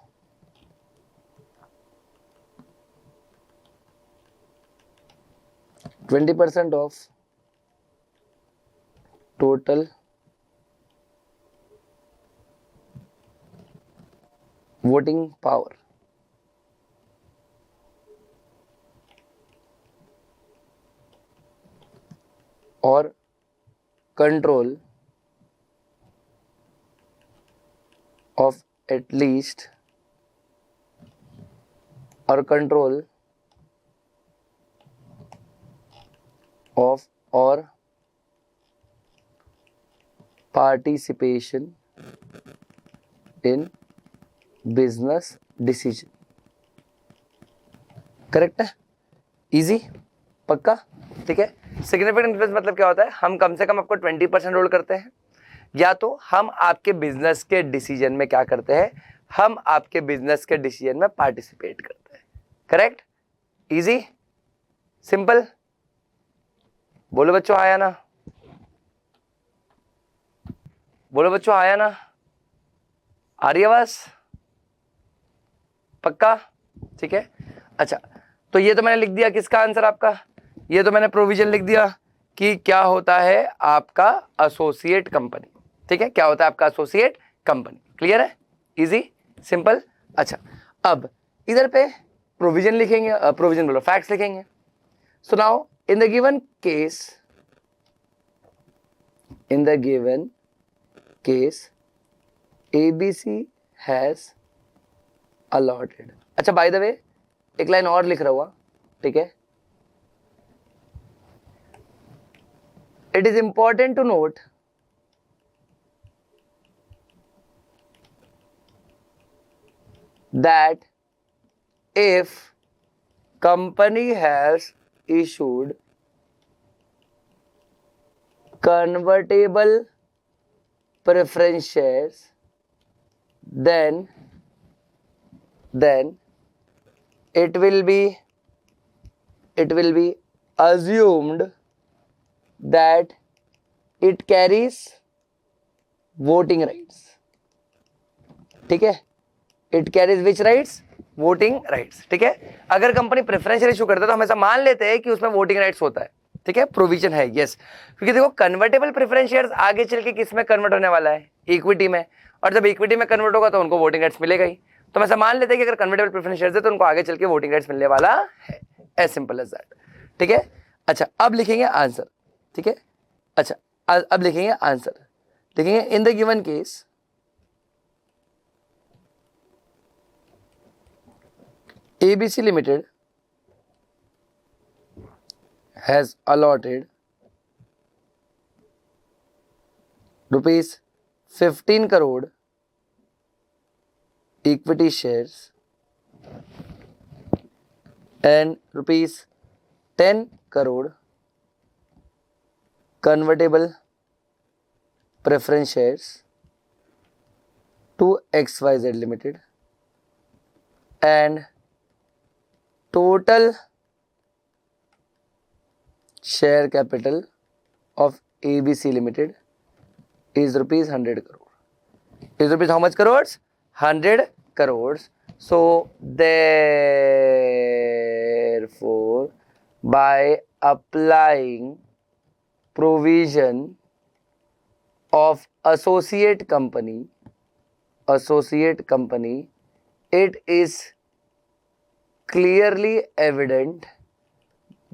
%20 of total voting power or control of at least or control of or participation in business decision। Correct है, easy, पक्का, ठीक है। सिग्निफिकेंट इन्फ्लुएंस मतलब क्या होता है, हम कम से कम आपको 20% रोल करते हैं, या तो हम आपके बिजनेस के डिसीजन में क्या करते हैं, हम आपके बिजनेस के डिसीजन में पार्टिसिपेट करते हैं। Correct, easy, simple. बोलो बच्चों, आया ना, बोलो बच्चों, आया ना, आ रही आवाज, पक्का, ठीक है। अच्छा, तो ये तो मैंने लिख दिया किसका आंसर आपका, ये तो मैंने प्रोविजन लिख दिया कि क्या होता है आपका एसोसिएट कंपनी, ठीक है, क्या होता है आपका एसोसिएट कंपनी। क्लियर है, इजी, सिंपल। अच्छा, अब इधर पे प्रोविजन लिखेंगे, प्रोविजन बोलो, फैक्ट्स लिखेंगे। So now in the given case, in the given case ABC has allotted। अच्छा, बाय द वे एक लाइन और लिख रहा हुआ, ठीक है। It is important to note that if company has issued convertible preference shares, then it will be assumed that it carries voting rights. ठीक है, it carries which rights, voting rights. ठीक है, अगर कंपनी प्रेफरेंशियल इशू करता है तो हम ऐसा मान लेते हैं कि उसमें वोटिंग राइट्स होता है. ठीक है, प्रोविजन है. यस, क्योंकि देखो कन्वर्टेबल प्रेफरेंस शेयर्स आगे चल के किस में कन्वर्ट होने वाला है, इक्विटी में, और जब इक्विटी में कन्वर्ट होगा तो उनको वोटिंग राइट्स मिलेगा ही. तो हम ऐसा मान लेते हैं कि अगर कन्वर्टेबल प्रेफरेंस शेयर्स है तो उनको आगे चल के वोटिंग राइट्स मिलने वाला है. As simple as that. ठीक है, अच्छा अब लिखेंगे आंसर. ठीक है, अच्छा अब लिखेंगे आंसर. लिखेंगे इन the given case ABC Limited has allotted rupees 15 crore equity shares and rupees 10 crore convertible preference shares to XYZ Limited, and total share capital of ABC Limited is rupees 100 crore. Is rupees how much crores? 100 crores. So therefore, by applying provision of associate company, it is clearly evident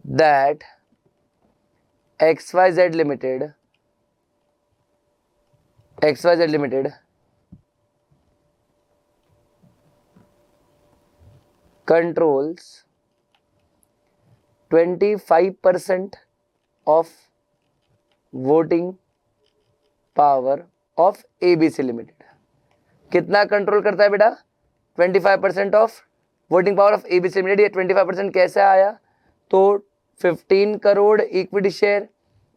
that XYZ Limited controls 25% of voting power of ABC Limited. कितना control करता है बेटा? 25% of voting power of ABC limited. ये 25% कैसे आया? तो 15 crore equity share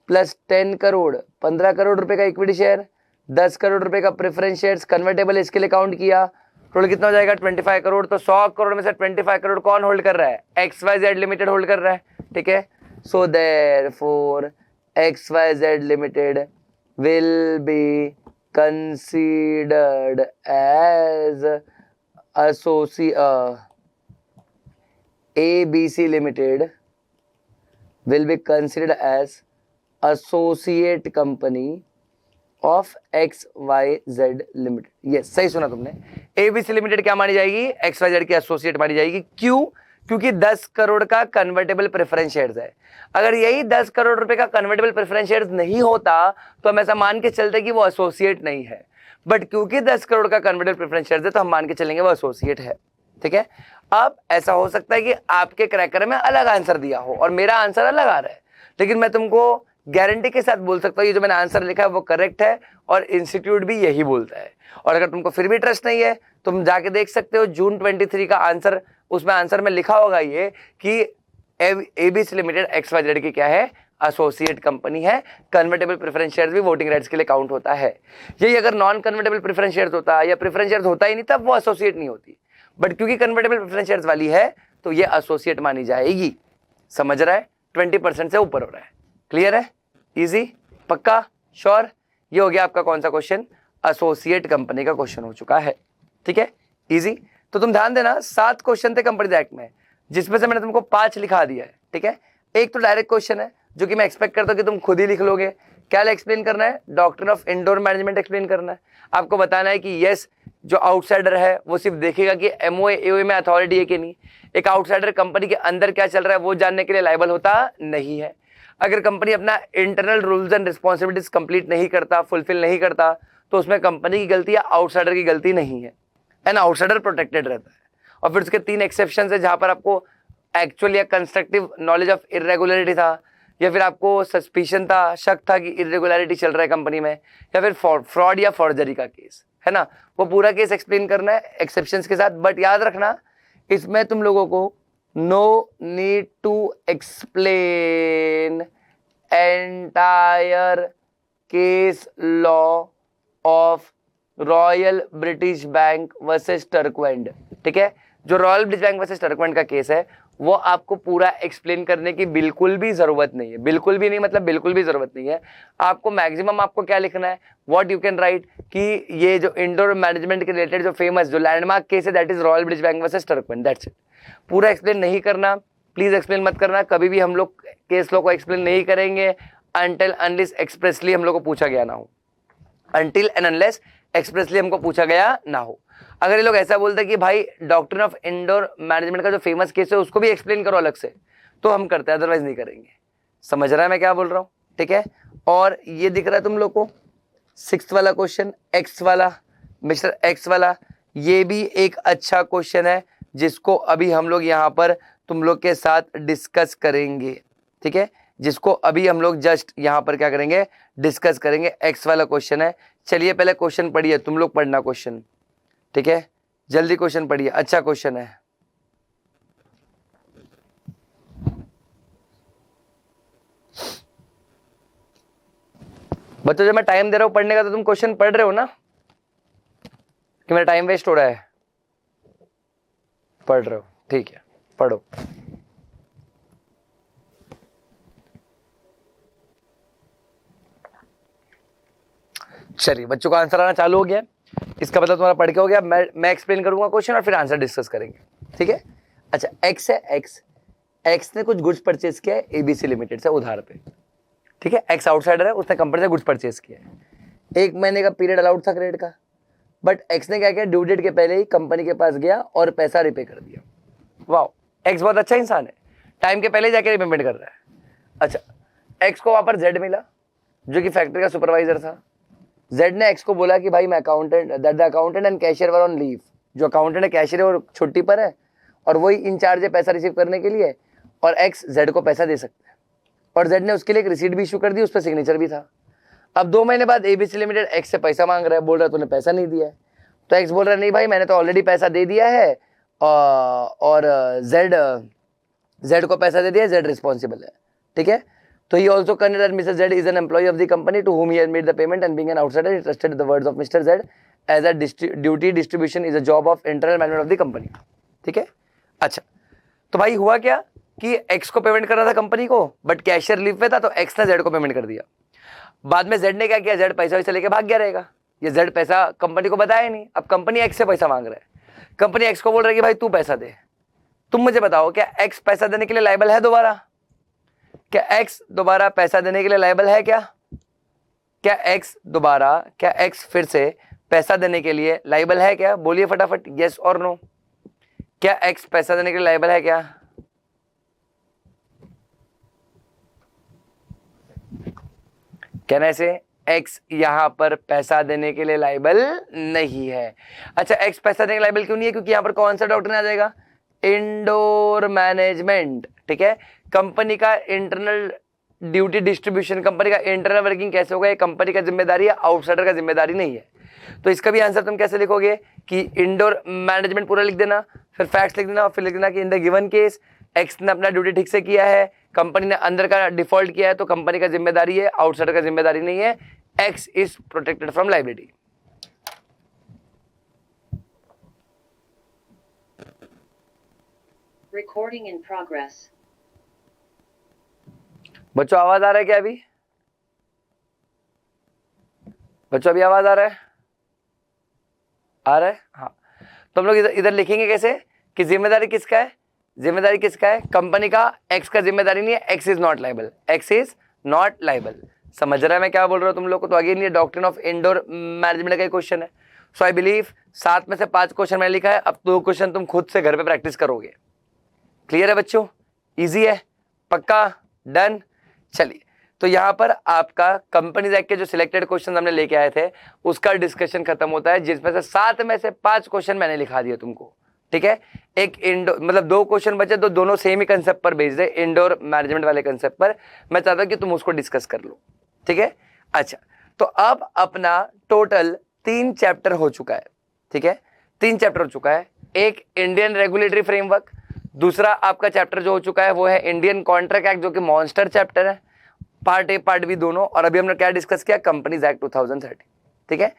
plus 10 crore 15 crore रुपए का इक्विटी शेयर, 10 करोड़ रुपए का प्रेफरेंस शेयर्स कन्वर्टेबल, इसके लिए काउंट किया. टोटल कितना हो जाएगा? 25 करोड़. तो 100 करोड़ में से 25 करोड़ कौन होल्ड कर रहा है? XYZ लिमिटेड होल्ड कर रहा है. ठीक है, so therefore XYZ limited will be considered as ABC Limited will be considered as associate company of XYZ Limited. Yes, सही सुना तुमने. ABC Limited क्या मानी जाएगी? XYZ की एसोसिएट मानी जाएगी. क्यों? क्योंकि 10 करोड़ का कन्वर्टेबल प्रेफरेंस शेयर्स है. अगर यही 10 करोड़ रुपए का कन्वर्टेबल प्रेफरेंस शेयर्स नहीं होता तो हम ऐसा मान के चलते कि वो एसोसिएट नहीं है. बट क्योंकि 10 करोड़ का कन्वर्टेबल प्रेफरेंस शेयर्स है तो हम मान के चलेंगे वो एसोसिएट है. ठीक है, अब ऐसा हो सकता है कि आपके क्रैकर में अलग आंसर दिया हो और मेरा आंसर अलग आ रहा है, लेकिन मैं तुमको गारंटी के साथ बोल सकता हूँ ये जो मैंने आंसर लिखा है वो करेक्ट है और इंस्टीट्यूट भी यही बोलता है. और अगर तुमको फिर भी ट्रस्ट नहीं है तुम जाके देख सकते हो जून 23 का आंसर, उसमें आंसर में लिखा होगा ये कि एबीसी लिमिटेड XYZ की क्या है? एसोसिएट कंपनी है. कन्वर्टेबल प्रेफरेंस शेयर्स भी वोटिंग राइट्स के लिए काउंट होता है. यही अगर नॉन कन्वर्टेबल प्रेफरेंस शेयर्स होता या प्रेफरेंस शेयर्स होता ही नहीं तब वो एसोसिएट नहीं होती. बट क्योंकि कन्वर्टेबल प्रेफरेंस शेयर्स वाली है तो ये एसोसिएट मानी जाएगी. समझ रहा है? 20% से ऊपर हो रहा है. क्लियर है? इजी? पक्का? श्योर? ये हो गया आपका कौन सा क्वेश्चन? एसोसिएट कंपनी का क्वेश्चन हो चुका है. ठीक है, इजी. तो तुम ध्यान देना 7 क्वेश्चन थे कंपनीज एक्ट में, जिसमें से मैंने तुमको 5 लिखा दिया है. ठीक है, एक तो डायरेक्ट क्वेश्चन है जो कि मैं एक्सपेक्ट करता हूँ कि तुम खुद ही लिख लोगे. क्या एक्सप्लेन करना है? Doctrine of indoor management explain करना है. आपको बताना है कि यस जो आउटसाइडर है वो सिर्फ देखेगा कि एमओए एओए में अथॉरिटी है कि नहीं. एक आउटसाइडर कंपनी के अंदर क्या चल रहा है वो जानने के लिए लायबल होता नहीं है. अगर कंपनी अपना internal rules and responsibilities complete नहीं करता, फुलफिल नहीं करता, तो उसमें कंपनी की गलती या आउटसाइडर की गलती नहीं है. एंड आउटसाइडर प्रोटेक्टेड रहता है. और फिर उसके 3 एक्सेप्शन है जहां पर आपको एक्चुअल या कंस्ट्रक्टिव नॉलेज ऑफ इरेगुलरिटी था, या फिर आपको सस्पिशन था, शक था कि इरेगुलरिटी चल रहा है कंपनी में, या फिर फ्रॉड या फॉर्जरी का केस है ना, वो पूरा केस एक्सप्लेन करना है एक्सेप्शंस के साथ। बट याद रखना इसमें तुम लोगों को no need to explain entire case law of Royal British Bank versus Turquand, ठीक है। जो Royal British Bank versus Turquand का केस है वो आपको पूरा एक्सप्लेन करने की बिल्कुल भी जरूरत नहीं है, बिल्कुल भी नहीं मतलब बिल्कुल भी जरूरत नहीं है। आपको मैक्सिमम आपको क्या लिखना है, व्हाट यू कैन राइट कि ये जो इंडोर मैनेजमेंट के रिलेटेड जो फेमस जो लैंडमार्क केस है that is Royal British Bank versus Turquand, that's it. पूरा एक्सप्लेन नहीं करना, प्लीज एक्सप्लेन मत करना, कभी भी हम लोग केस लॉ को एक्सप्लेन नहीं करेंगे अनटिल अनलेस एक्सप्रेसली हम लोग को पूछा गया ना हो, अनटिल एंड अनलेस एक्सप्रेसली हमको पूछा गया ना हो। अगर ये लोग ऐसा बोलते हैं कि भाई डॉक्ट्रिन ऑफ इंडोर मैनेजमेंट का जो फेमस केस है उसको भी एक्सप्लेन करो अलग से, तो हम करते हैं, अदरवाइज नहीं करेंगे। समझ रहा है मैं क्या बोल रहा हूँ, ठीक है। और ये दिख रहा है तुम लोग को 6th वाला क्वेश्चन, एक्स वाला, मिस्टर एक्स वाला, ये भी एक अच्छा क्वेश्चन है जिसको अभी हम लोग यहाँ पर तुम लोग के साथ डिस्कस करेंगे, ठीक है, जिसको अभी हम लोग जस्ट यहाँ पर क्या करेंगे, डिस्कस करेंगे। एक्स वाला क्वेश्चन है। चलिए पहले क्वेश्चन पढ़िए, तुम लोग पढ़ना क्वेश्चन, ठीक है, जल्दी क्वेश्चन पढ़िए, अच्छा क्वेश्चन है। बच्चों जब मैं टाइम दे रहा हूं पढ़ने का तो तुम क्वेश्चन पढ़ रहे हो ना, कि मेरा टाइम वेस्ट हो रहा है? पढ़ रहे हो, ठीक है, पढ़ो। चलिए बच्चों का आंसर आना चालू हो गया, इसका मतलब तुम्हारा पढ़ के हो गया। मैं एक्सप्लेन करूंगा क्वेश्चन और फिर आंसर डिस्कस करेंगे, ठीक है। अच्छा, एक्स है, एक्स ने कुछ गुड्स परचेज किया है एबीसी लिमिटेड से उधार पे, ठीक है। एक्स आउटसाइडर है, उसने कंपनी से गुड्स परचेज किया है, 1 महीने का पीरियड अलाउड था क्रेडिट का। बट एक्स ने क्या किया, ड्यू डेट के पहले ही कंपनी के पास गया और पैसा रिपे कर दिया। वाह, एक्स बहुत अच्छा इंसान है, टाइम के पहले जाके रिपेमेंट कर रहा है। अच्छा, एक्स को वहां पर जेड मिला जो कि फैक्ट्री का सुपरवाइजर था। जेड ने एक्स को बोला कि भाई मैं accountant, that the accountant and cashier were on leave, जो अकाउंटेंट है कैशियर है और छुट्टी पर है और वही इंचार्ज है पैसा रिसीव करने के लिए, और एक्स जेड को पैसा दे सकता है। और जेड ने उसके लिए एक रिसीट भी इशू कर दी, उस पर सिग्नेचर भी था। अब 2 महीने बाद एबीसी लिमिटेड एक्स से पैसा मांग रहा है, बोल रहा है तूने पैसा नहीं दिया है। तो एक्स बोल रहा है नहीं भाई मैंने तो ऑलरेडी पैसा दे दिया है, और जेड को पैसा दे दिया, जेड रिस्पॉन्सिबल है, ठीक है। तो he also considered that Mr. Z is an employee of the company to whom he had made the payment, and being an outsider, he trusted the words of Mr. Z as a duty distribution is a job of internal management of the company, ठीक है। अच्छा, तो भाई हुआ क्या कि X को payment करना था कंपनी को, बट कैशियर लीव पे था तो X ने Z को पेमेंट कर दिया। बाद में Z ने क्या किया, Z पैसा वैसा लेके भाग गया रहेगा, ये Z पैसा कंपनी को बताया नहीं। अब कंपनी X से पैसा मांग रहा है, कंपनी X को बोल रहा है कि भाई तू पैसा दे। तुम मुझे बताओ क्या X पैसा देने के लिए लायबल है दोबारा? क्या X दोबारा पैसा देने के लिए लायबल है क्या? क्या X फिर से पैसा देने के लिए लायबल है क्या? बोलिए फटाफट, यस और नो। क्या X पैसा देने के लिए लायबल है क्या? कहने से X यहां पर पैसा देने के लिए लायबल नहीं है। अच्छा, X पैसा देने के लायबल क्यों नहीं है? क्योंकि यहां पर कौन सा डॉक्ट्रिन आ जाएगा, इंडोर मैनेजमेंट, ठीक है। कंपनी का इंटरनल ड्यूटी डिस्ट्रीब्यूशन, कंपनी का इंटरनल वर्किंग कैसे होगा, ये कंपनी का जिम्मेदारी है, आउटसाइडर का जिम्मेदारी नहीं है। तो इसका भी आंसर तुम कैसे लिखोगे कि इंडोर मैनेजमेंट पूरा लिख देना, फिर फैक्ट्स लिख देना और फिर लिख देना कि इन द गिवन केस एक्स ने अपना ड्यूटी ठीक से किया है, कंपनी ने अंदर का डिफॉल्ट किया है तो कंपनी का जिम्मेदारी है, आउटसाइडर का जिम्मेदारी नहीं है। X is protected from liability. Recording in progress. बच्चों आवाज आ रहा है क्या अभी? बच्चों अभी आवाज आ रहा है? आ रहा है, हाँ। तो हम लोग इधर लिखेंगे कैसे कि जिम्मेदारी किसका है, जिम्मेदारी किसका है, कंपनी का, एक्स का जिम्मेदारी नहीं है, x is not liable, x is not liable. समझ रहा है मैं क्या बोल रहा हूँ तुम लोग को? तो अगेन ये डॉक्ट्रिन ऑफ इंडोर मैनेजमेंट का क्वेश्चन है। सो आई बिलीव 7 में से 5 क्वेश्चन मैंने लिखा है, अब 2 क्वेश्चन तुम खुद से घर पे प्रैक्टिस करोगे। क्लियर है बच्चों? इजी है, पक्का, डन। चलिए, तो यहाँ पर आपका कंपनीज एक्ट के जो सिलेक्टेड क्वेश्चन हमने लेके आए थे उसका डिस्कशन खत्म होता है, जिसमें से 7 में से 5 क्वेश्चन मैंने लिखा दिया तुमको, ठीक है। एक इंडोर मतलब 2 क्वेश्चन बचे तो दोनों सेम ही कंसेप्ट पर बेस्ड है, इंडोर मैनेजमेंट वाले कंसेप्ट पर। मैं चाहता हूँ कि तुम उसको डिस्कस कर लो, ठीक है। अच्छा, तो अब अपना टोटल 3 चैप्टर हो चुका है, ठीक है, 3 चैप्टर हो चुका है। एक इंडियन रेगुलेटरी फ्रेमवर्क, दूसरा आपका चैप्टर जो हो चुका है वो है इंडियन कॉन्ट्रैक्ट एक्ट, जो कि मॉन्स्टर चैप्टर है, पार्ट ए पार्ट बी दोनों। और अभी हमने क्या डिस्कस किया, कंपनीज एक्ट 2013, ठीक है।